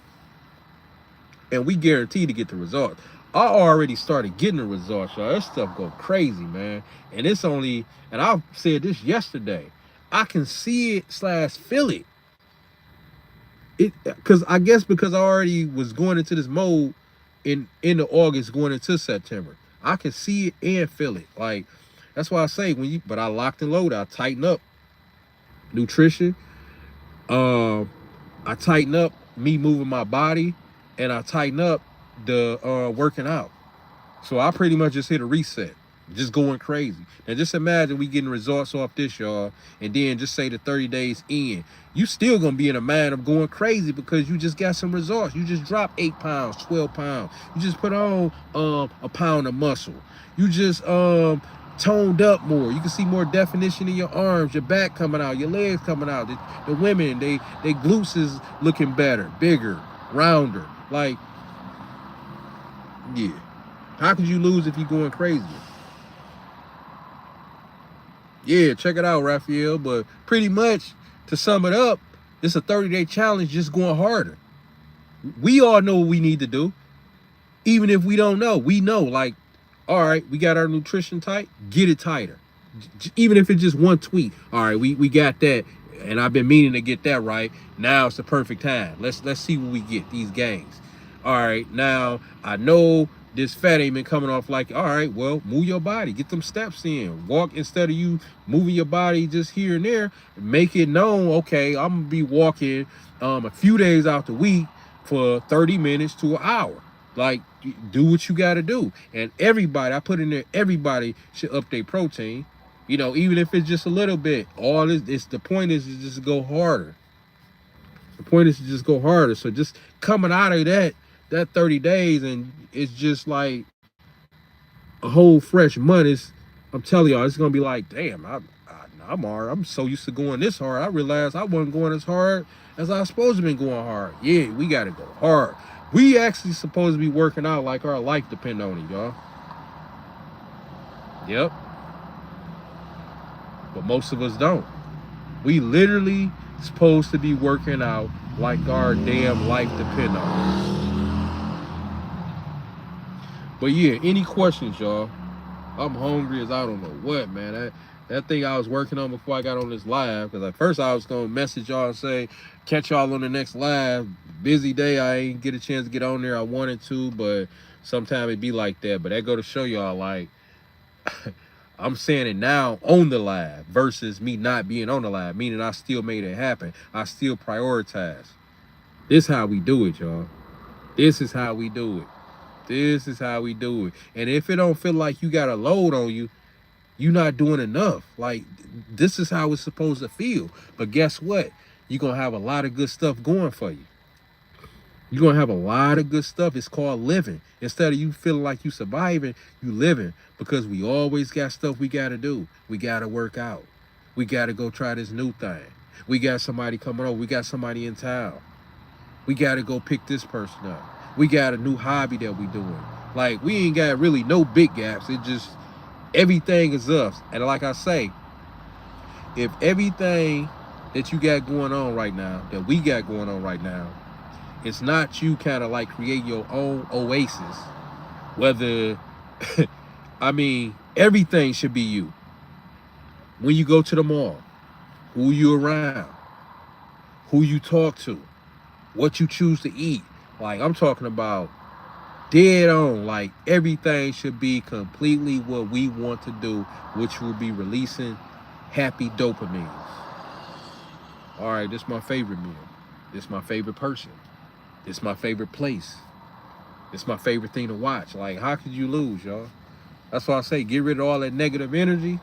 And we guarantee to get the results. I already started getting the results, y'all. That stuff go crazy, man. And it's only, and I said this yesterday, I can see it / feel it. Because I already was going into this mode in the August going into September. I can see it and feel it. Like, that's why I say but I locked and loaded. I tighten up nutrition. I tighten up me moving my body, and I tighten up the working out. So I pretty much just hit a reset, just going crazy. Now just imagine we getting results off this, y'all, and then just say the 30 days in, you still gonna be in a mind of going crazy because you just got some results. You just dropped 8 pounds, 12 pounds. You just put on a pound of muscle. You just toned up more. You can see more definition in your arms, your back coming out, your legs coming out. The women, they glutes is looking better, bigger, rounder. Like, yeah. How could you lose if you're going crazy? Yeah, check it out, Raphael. But pretty much, to sum it up, it's a 30-day challenge just going harder. We all know what we need to do. Even if we don't know, we know, like, all right, we got our nutrition tight, get it tighter. Even if it's just one tweak. All right, we got that, and I've been meaning to get that right. Now it's the perfect time. Let's see what we get, these gains. All right, now I know this fat ain't been coming off like, all right, well, move your body, get them steps in. Walk instead of you moving your body just here and there. Make it known, okay, I'm gonna be walking a few days out the week for 30 minutes to an hour. Like, do what you got to do. And everybody, I put in there, everybody should up their protein. You know, even if it's just a little bit. All this, the point is to just go harder. The point is to just go harder. So just coming out of that 30 days, and it's just like a whole fresh month. I'm telling y'all, it's gonna be like, damn, I'm hard. I'm so used to going this hard. I realized I wasn't going as hard as I was supposed to be going hard. Yeah, we gotta go hard. We actually supposed to be working out like our life depend on it, y'all. Yep. But most of us don't. We literally supposed to be working out like our damn life depend on it. But yeah, any questions, y'all? I'm hungry as I don't know what, man. That thing I was working on before I got on this live, because at first I was going to message y'all and say, catch y'all on the next live. Busy day, I ain't get a chance to get on there. I wanted to, but sometimes it be like that. But that go to show y'all, like, I'm saying it now on the live versus me not being on the live, meaning I still made it happen. I still prioritize. This how we do it, y'all. This is how we do it. This is how we do it. And if it don't feel like you got a load on you, you're not doing enough. Like, this is how it's supposed to feel. But guess what? You're going to have a lot of good stuff going for you. You're going to have a lot of good stuff. It's called living. Instead of you feeling like you surviving, you living, because we always got stuff we got to do. We got to work out. We got to go try this new thing. We got somebody coming over. We got somebody in town. We got to go pick this person up. We got a new hobby that we doing. Like, we ain't got really no big gaps. It just, everything is us. And like I say, if everything that you got going on right now, that we got going on right now, it's not you kind of like create your own oasis. Whether, I mean, everything should be you. When you go to the mall, who you around, who you talk to, what you choose to eat. Like, I'm talking about dead on. Like, everything should be completely what we want to do, which will be releasing happy dopamines. All right, this is my favorite meal. This is my favorite person. This is my favorite place. This is my favorite thing to watch. Like, how could you lose, y'all? That's why I say, get rid of all that negative energy.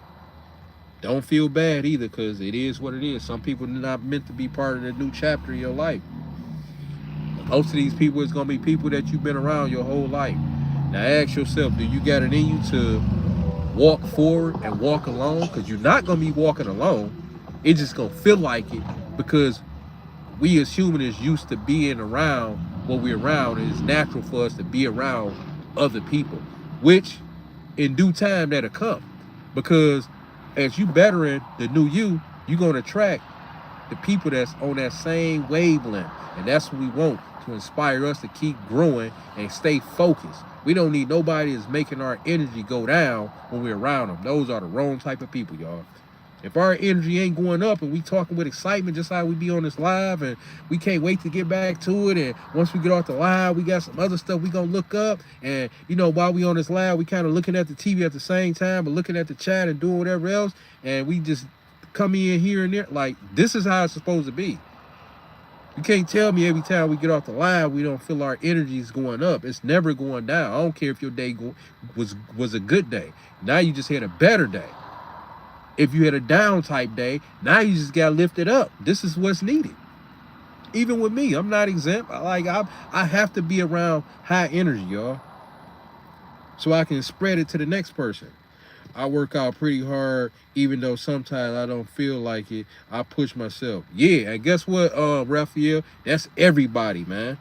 Don't feel bad either, because it is what it is. Some people are not meant to be part of the new chapter in your life. Most of these people is going to be people that you've been around your whole life. Now ask yourself, do you got it in you to walk forward and walk alone? Because you're not going to be walking alone. It's just going to feel like it, because we as humans is used to being around what we're around. And it's natural for us to be around other people, which in due time that'll come. Because as you bettering the new you, you're going to attract the people that's on that same wavelength. And that's what we want, to inspire us to keep growing and stay focused. We don't need nobody that's making our energy go down when we're around them. Those are the wrong type of people, y'all. If our energy ain't going up and we talking with excitement, just how we be on this live, and we can't wait to get back to it, and once we get off the live, we got some other stuff we gonna look up, and you know, while we on this live, we kind of looking at the TV at the same time, but looking at the chat and doing whatever else, and we just come in here and there. Like, this is how it's supposed to be. You can't tell me every time we get off the live we don't feel our energy is going up. It's never going down. I don't care if your day was a good day. Now you just had a better day. If you had a down type day, now you just got lifted up. This is what's needed. Even with me, I'm not exempt. I have to be around high energy, y'all, so I can spread it to the next person. I work out pretty hard, even though sometimes I don't feel like it. I push myself. Yeah, and guess what, Raphael? That's everybody, man.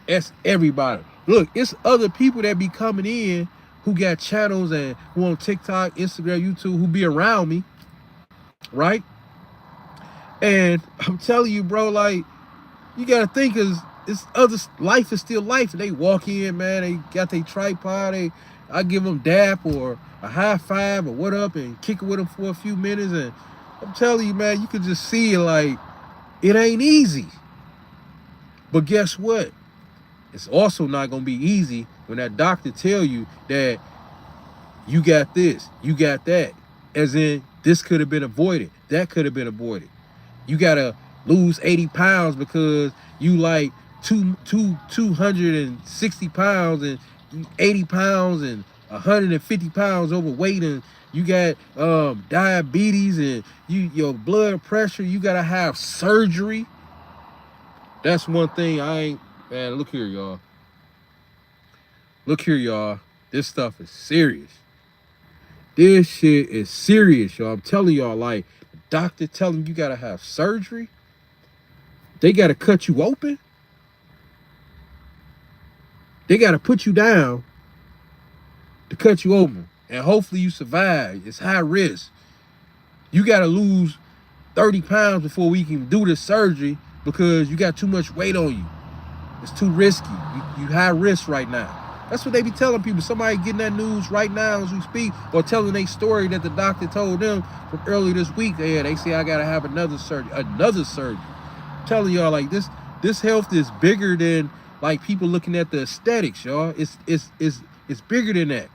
That's everybody. Look, it's other people that be coming in who got channels and who on TikTok, Instagram, YouTube, who be around me, right? And I'm telling you, bro, like, you gotta think, it's other, life is still life. They walk in, man, they got their tripod, I give them dap or a high five or what up and kick it with them for a few minutes. And I'm telling you, man, you can just see it, like, it ain't easy. But guess what? It's also not gonna be easy when that doctor tell you that you got this, you got that. As in, this could have been avoided, that could have been avoided. You gotta lose 80 pounds because you like 260 pounds and 80 pounds and 150 pounds overweight, and you got diabetes and your blood pressure, you gotta have surgery. That's one thing I ain't, man, look here, y'all. Look here, y'all. This stuff is serious. This shit is serious, y'all. I'm telling y'all, like, the doctor telling you gotta have surgery. They gotta cut you open. They gotta put you down to cut you open. And hopefully you survive. It's high risk. You gotta lose 30 pounds before we can do this surgery because you got too much weight on you. It's too risky. You high risk right now. That's what they be telling people. Somebody getting that news right now as we speak, or telling a story that the doctor told them from earlier this week. They say, I gotta have another surgery. I'm telling y'all, like, this health is bigger than, like, people looking at the aesthetics, y'all. It's bigger than that.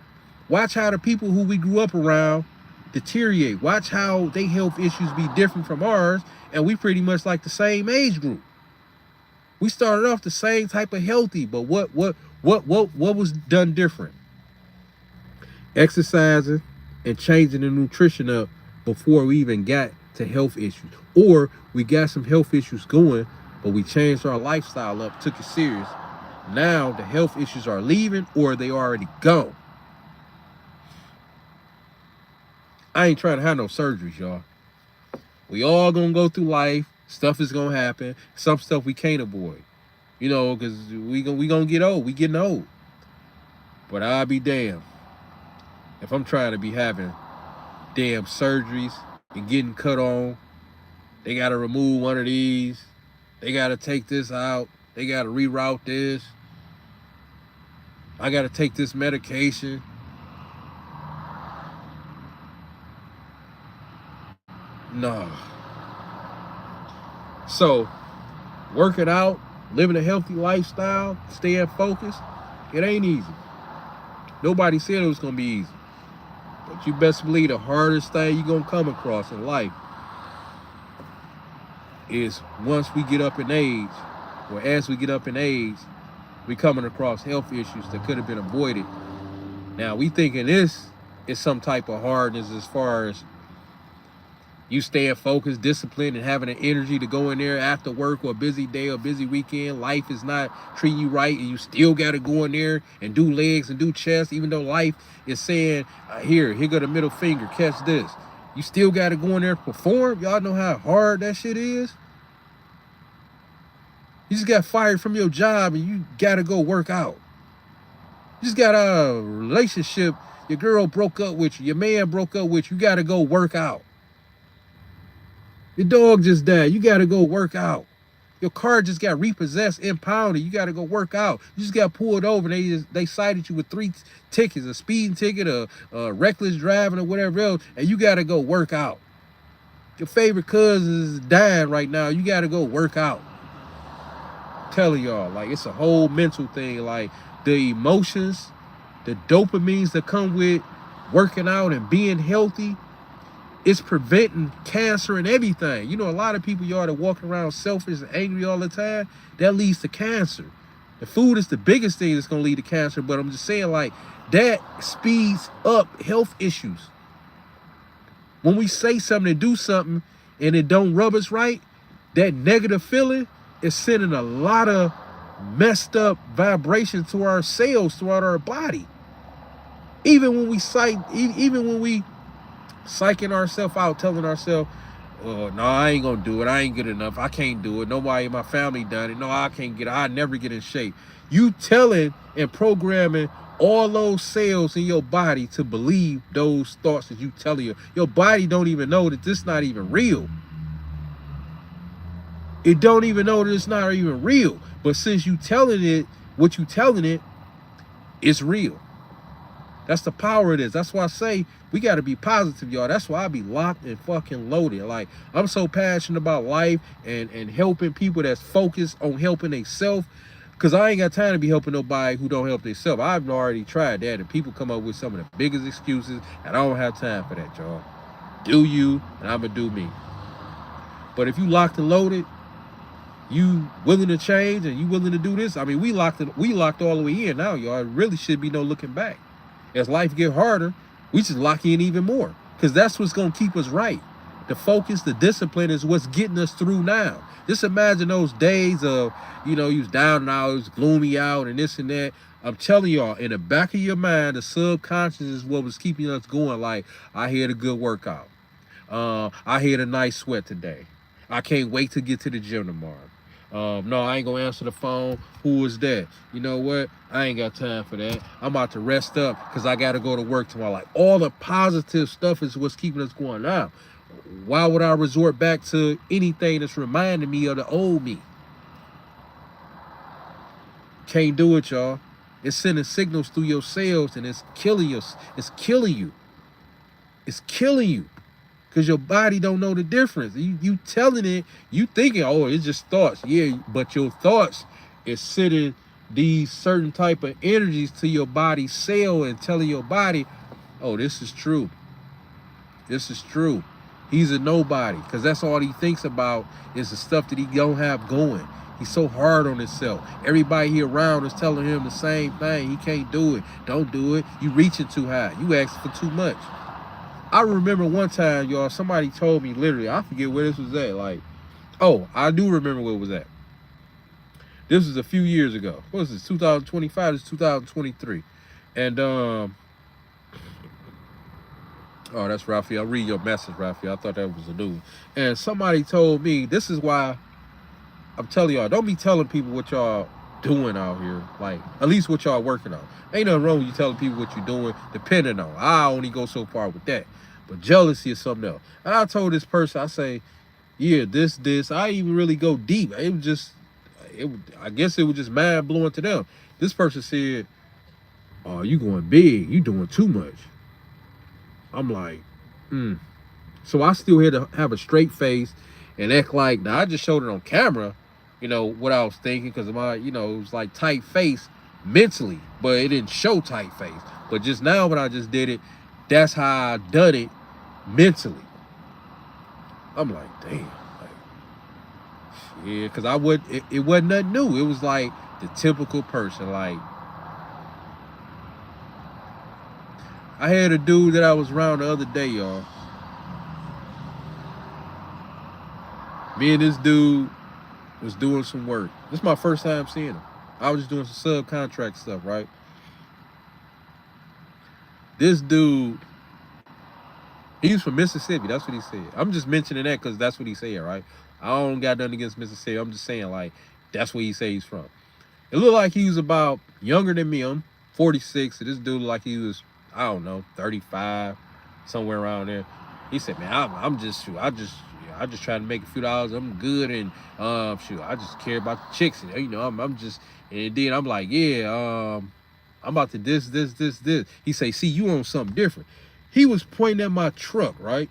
Watch how the people who we grew up around deteriorate. Watch how they health issues be different from ours, and we pretty much like the same age group. We started off the same type of healthy, but what was done different? Exercising and changing the nutrition up before we even got to health issues. Or we got some health issues going, but we changed our lifestyle up, took it serious. Now the health issues are leaving or they already gone. I ain't trying to have no surgeries, y'all. We all gonna go through life. Stuff is gonna happen. Some stuff we can't avoid. You know, because we gonna get old. We getting old. But I'll be damned if I'm trying to be having damn surgeries and getting cut on. They gotta remove one of these. They gotta take this out. They gotta reroute this. I gotta take this medication. No. So, working out, living a healthy lifestyle, staying focused, it ain't easy. Nobody said it was gonna be easy. But you best believe the hardest thing you're gonna come across in life is once we get up in age, or as we get up in age, we coming across health issues that could have been avoided. Now, we thinking this is some type of hardness as far as you staying focused, disciplined, and having the energy to go in there after work or a busy day or busy weekend. Life is not treating you right, and you still got to go in there and do legs and do chest, even though life is saying, here go the middle finger, catch this. You still got to go in there and perform. Y'all know how hard that shit is? You just got fired from your job and you got to go work out. You just got a relationship, your girl broke up with you, your man broke up with you, you got to go work out. Your dog just died. You got to go work out. Your car just got repossessed, impounded. You got to go work out. You just got pulled over. They cited you with 3 tickets, a speeding ticket, a reckless driving, or whatever else, and you got to go work out. Your favorite cousin is dying right now. You got to go work out. I'm telling y'all, like, it's a whole mental thing. Like, the emotions, the dopamines that come with working out and being healthy, it's preventing cancer and everything. You know, a lot of people, y'all, that walk around selfish and angry all the time, that leads to cancer. The food is the biggest thing that's going to lead to cancer, but I'm just saying, like, that speeds up health issues. When we say something and do something and it don't rub us right, that negative feeling is sending a lot of messed up vibration to our cells throughout our body. Even when we psyching ourselves out, telling ourselves, oh, no, I ain't gonna do it. I ain't good enough. I can't do it. Nobody in my family done it. No, I can't get it. I never get in shape. You telling and programming all those cells in your body to believe those thoughts that you telling you. Your body don't even know that this not even real. It don't even know that it's not even real. But since you telling it, what you telling it, it's real. That's the power of this. That's why I say we got to be positive, y'all. That's why I be locked and fucking loaded. Like, I'm so passionate about life and helping people that's focused on helping themselves. Because I ain't got time to be helping nobody who don't help themselves. I've already tried that. And people come up with some of the biggest excuses. And I don't have time for that, y'all. Do you, and I'm going to do me. But if you locked and loaded, you willing to change and you willing to do this, I mean, we locked all the way in now, y'all. It really should be no looking back. As life get harder, we just lock in even more, because that's what's going to keep us right. The focus, the discipline is what's getting us through now. Just imagine those days of, you know, you was down and out, it was gloomy out and this and that. I'm telling y'all, in the back of your mind, the subconscious is what was keeping us going. Like, I had a good workout. I had a nice sweat today. I can't wait to get to the gym tomorrow. No, I ain't gonna answer the phone. Who is that? You know what? I ain't got time for that. I'm about to rest up because I got to go to work tomorrow. Like, all the positive stuff is what's keeping us going now. Why would I resort back to anything that's reminding me of the old me? Can't do it, y'all. It's sending signals through your cells and it's killing you. It's killing you. It's killing you. Because your body don't know the difference. You telling it, you thinking, oh, it's just thoughts. Yeah, but your thoughts is sitting these certain type of energies to your body cell and telling your body, oh, this is true. This is true. He's a nobody, because that's all he thinks about is the stuff that he don't have going. He's so hard on himself. Everybody here around is telling him the same thing. He can't do it. Don't do it. You reaching too high. You asking for too much. I remember one time, y'all, somebody told me literally, I forget where this was at. Like, oh, I do remember where it was at. This was a few years ago. What was this? 2025? This is 2023. And oh, that's Raphael. I'll read your message, Raphael. I thought that was a new one. And somebody told me, this is why I'm telling y'all, don't be telling people what y'all doing out here. Like, at least what y'all working on. Ain't nothing wrong with you telling people what you're doing, depending on. I only go so far with that. But jealousy is something else. And I told this person, I say, yeah, this. I didn't even really go deep. It was just, I guess it was just mind blowing to them. This person said, oh, you going big. You doing too much. I'm like, So I still had to have a straight face and act like, now I just showed it on camera, you know, what I was thinking, because my, you know, it was like tight face mentally, but it didn't show tight face. But just now when I just did it, that's how I done it mentally. I'm like, damn. Like, yeah, because it wasn't nothing new. It was like the typical person. Like, I had a dude that I was around the other day, y'all. Me and this dude was doing some work. This is my first time seeing him. I was just doing some subcontract stuff, right? This dude, he's from Mississippi. That's what he said. I'm just mentioning that because that's what he said, right? I don't got nothing against Mississippi. I'm just saying, like, that's where he say he's from. It looked like he was about younger than me. I'm 46. So this dude looked like he was, I don't know, 35, somewhere around there. He said, man, I'm just trying to make a few dollars. I'm good, and shoot, I just care about the chicks. And, you know, I'm just, and then I'm like, yeah, I'm about to this. He say, see, you on something different. He was pointing at my truck, right?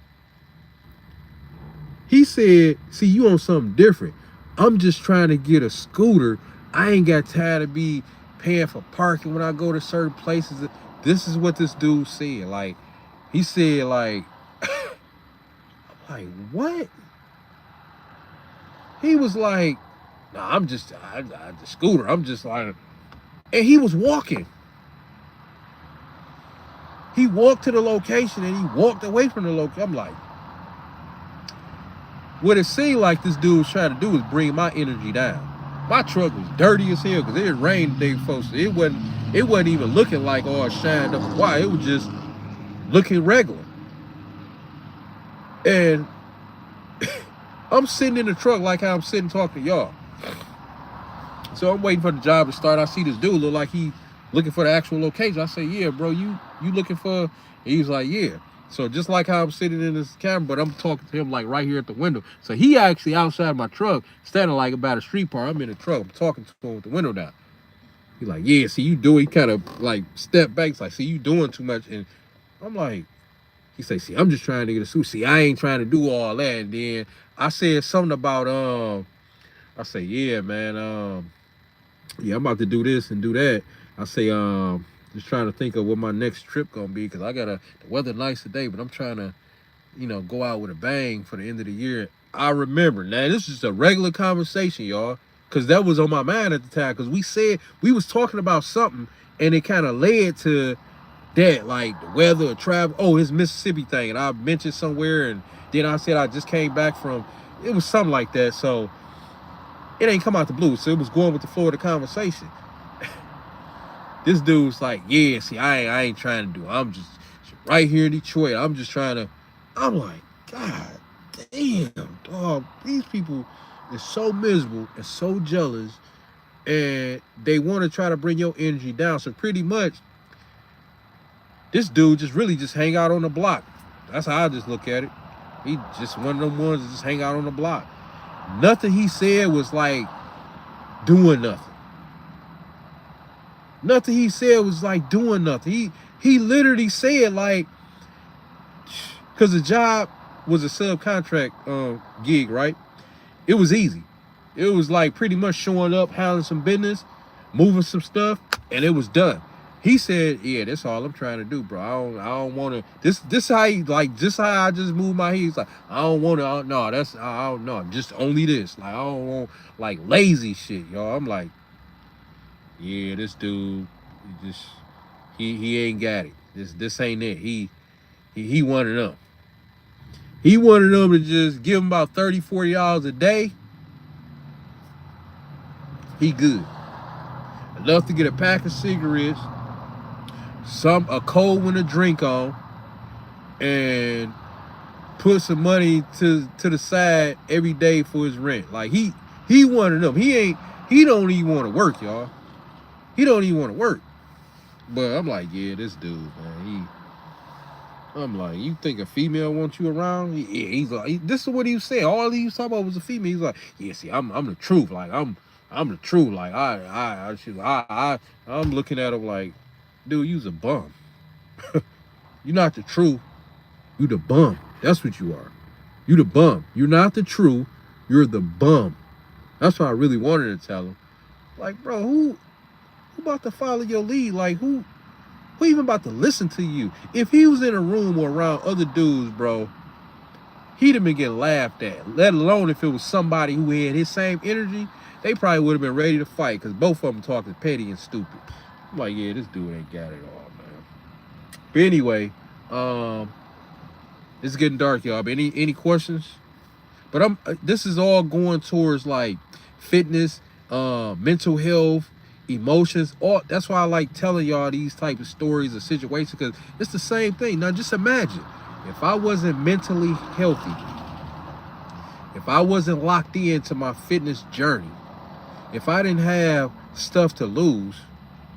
He said, see, you on something different. I'm just trying to get a scooter. I ain't got time to be paying for parking when I go to certain places. This is what this dude said. Like, he said, like, like, what? He was like, nah, I'm just, the scooter. I'm just like, and he was walking. He walked to the location and he walked away from the location. I'm like, what it seemed like this dude was trying to do was bring my energy down. My truck was dirty as hell because it rained the day before. So it wasn't even looking like all shined up. Why? It was just looking regular. And I'm sitting in the truck like how I'm sitting talking to y'all. So I'm waiting for the job to start. I see this dude look like he looking for the actual location. I say, yeah, bro, you looking for? And he was like, yeah. So just like how I'm sitting in this camera, but I'm talking to him like right here at the window. So he actually outside my truck, standing like about a street part. I'm in the truck. I'm talking to him with the window down. He's like, yeah, see you doing, he kind of like step back. It's like, see you doing too much. And I'm like, he say, see, I'm just trying to get a suit. See, I ain't trying to do all that. And then I said something about, I say, yeah, man, yeah, I'm about to do this and do that. I say, just trying to think of what my next trip gonna be, because the weather nice today, but I'm trying to, you know, go out with a bang for the end of the year. I remember, now this is a regular conversation, y'all, because that was on my mind at the time, because we was talking about something, and it kind of led to that, like the weather or travel. Oh, his Mississippi thing, and I mentioned somewhere, and then I said I just came back from, it was something like that, so it ain't come out the blue, so it was going with the flow of the conversation. This dude's like, yeah, see, I ain't trying to do it. I'm just right here in Detroit. I'm just trying to, I'm like, God damn, dog. These people are so miserable and so jealous, and they want to try to bring your energy down. So pretty much, this dude just really just hang out on the block. That's how I just look at it. He just one of them ones that just hang out on the block. Nothing he said was like doing nothing. Nothing he said was like doing nothing. He literally said, like, because the job was a subcontract gig, right? It was easy. It was like pretty much showing up, handling some business. moving some stuff, and it was done. He said, "Yeah, that's all I'm trying to do, bro. I don't want to. This how he like. Just how I just moved my head. He's like, I don't want to. No, I don't know. Just only this. Like, I don't want like lazy shit, y'all. I'm like, yeah, this dude, he ain't got it. This ain't it. He one of them. He wanted them to just give him about $30, $40 a day. He good. Enough to get a pack of cigarettes, a cold one to drink on, and put some money to the side every day for his rent. Like he one of them. He don't even want to work, y'all. He don't even want to work. But I'm like, yeah, this dude, man, I'm like, you think a female wants you around? Yeah, he's like, this is what he was saying. All he was talking about was a female. He's like, yeah, see, I'm the truth. Like I'm the truth. Like I'm looking at him like, dude, you's a bum. You're not the truth. You the bum. That's what you are. You the bum. You're not the truth. You're the bum. That's what I really wanted to tell him. Like, bro, who about to follow your lead? Like, who even about to listen to you? If he was in a room or around other dudes, bro, he'd have been getting laughed at. Let alone if it was somebody who had his same energy, they probably would have been ready to fight because both of them talking petty and stupid. I'm like, yeah, this dude ain't got it all, man. But anyway, it's getting dark, y'all. But any questions? But this is all going towards like fitness, mental health, emotions. All that's why I like telling y'all these type of stories or situations, because it's the same thing. Now just imagine if I wasn't mentally healthy, if I wasn't locked into my fitness journey, if I didn't have stuff to lose,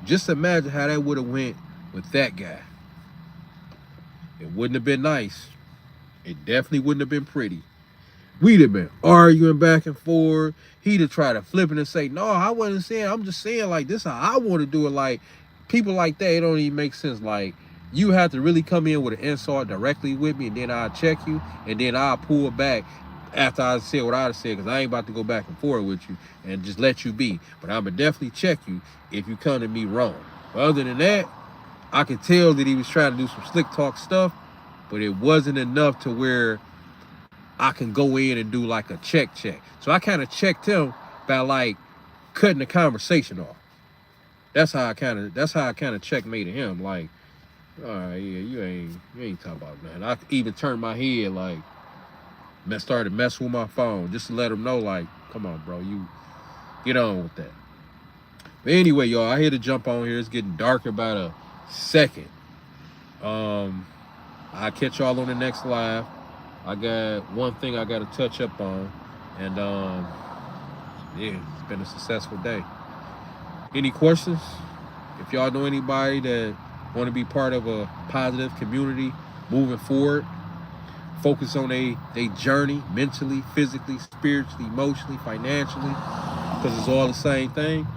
just imagine how that would have went with that guy. It wouldn't have been nice. It definitely wouldn't have been pretty. We'd have been arguing back and forth. He'd have tried to flip it and say, no, I wasn't saying, I'm just saying like this how I want to do it. Like people like that, it don't even make sense. Like you have to really come in with an insult directly with me, and then I'll check you, and then I'll pull back after I said what I said, because I ain't about to go back and forth with you and just let you be. But I'm going to definitely check you if you come to me wrong. But other than that, I could tell that he was trying to do some slick talk stuff, but it wasn't enough to where I can go in and do like a check. So I kind of checked him by like cutting the conversation off. That's how I kind of checkmated him. Like, all right, yeah, you ain't talking about nothing. I even turned my head like, started messing with my phone just to let him know, like, come on, bro, you get on with that. But anyway, y'all, I had to jump on here. It's getting dark about a second. I'll catch y'all on the next live. I got one thing I got to touch up on, and yeah, it's been a successful day. Any questions? If y'all know anybody that want to be part of a positive community moving forward, focus on their journey mentally, physically, spiritually, emotionally, financially, because it's all the same thing,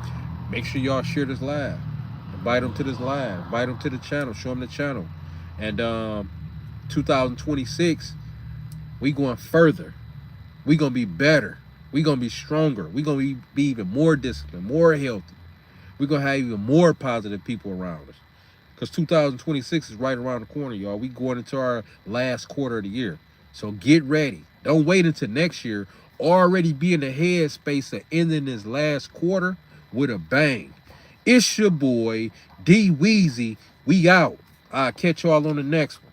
make sure y'all share this live. Invite them to this live. Invite them to the channel. Show them the channel. And 2026, we going further. We going to be better. We going to be stronger. We going to be even more disciplined, more healthy. We're going to have even more positive people around us. Because 2026 is right around the corner, y'all. We going into our last quarter of the year. So get ready. Don't wait until next year. Already be in the headspace of ending this last quarter with a bang. It's your boy, D Weezy. We out. I'll catch y'all on the next one.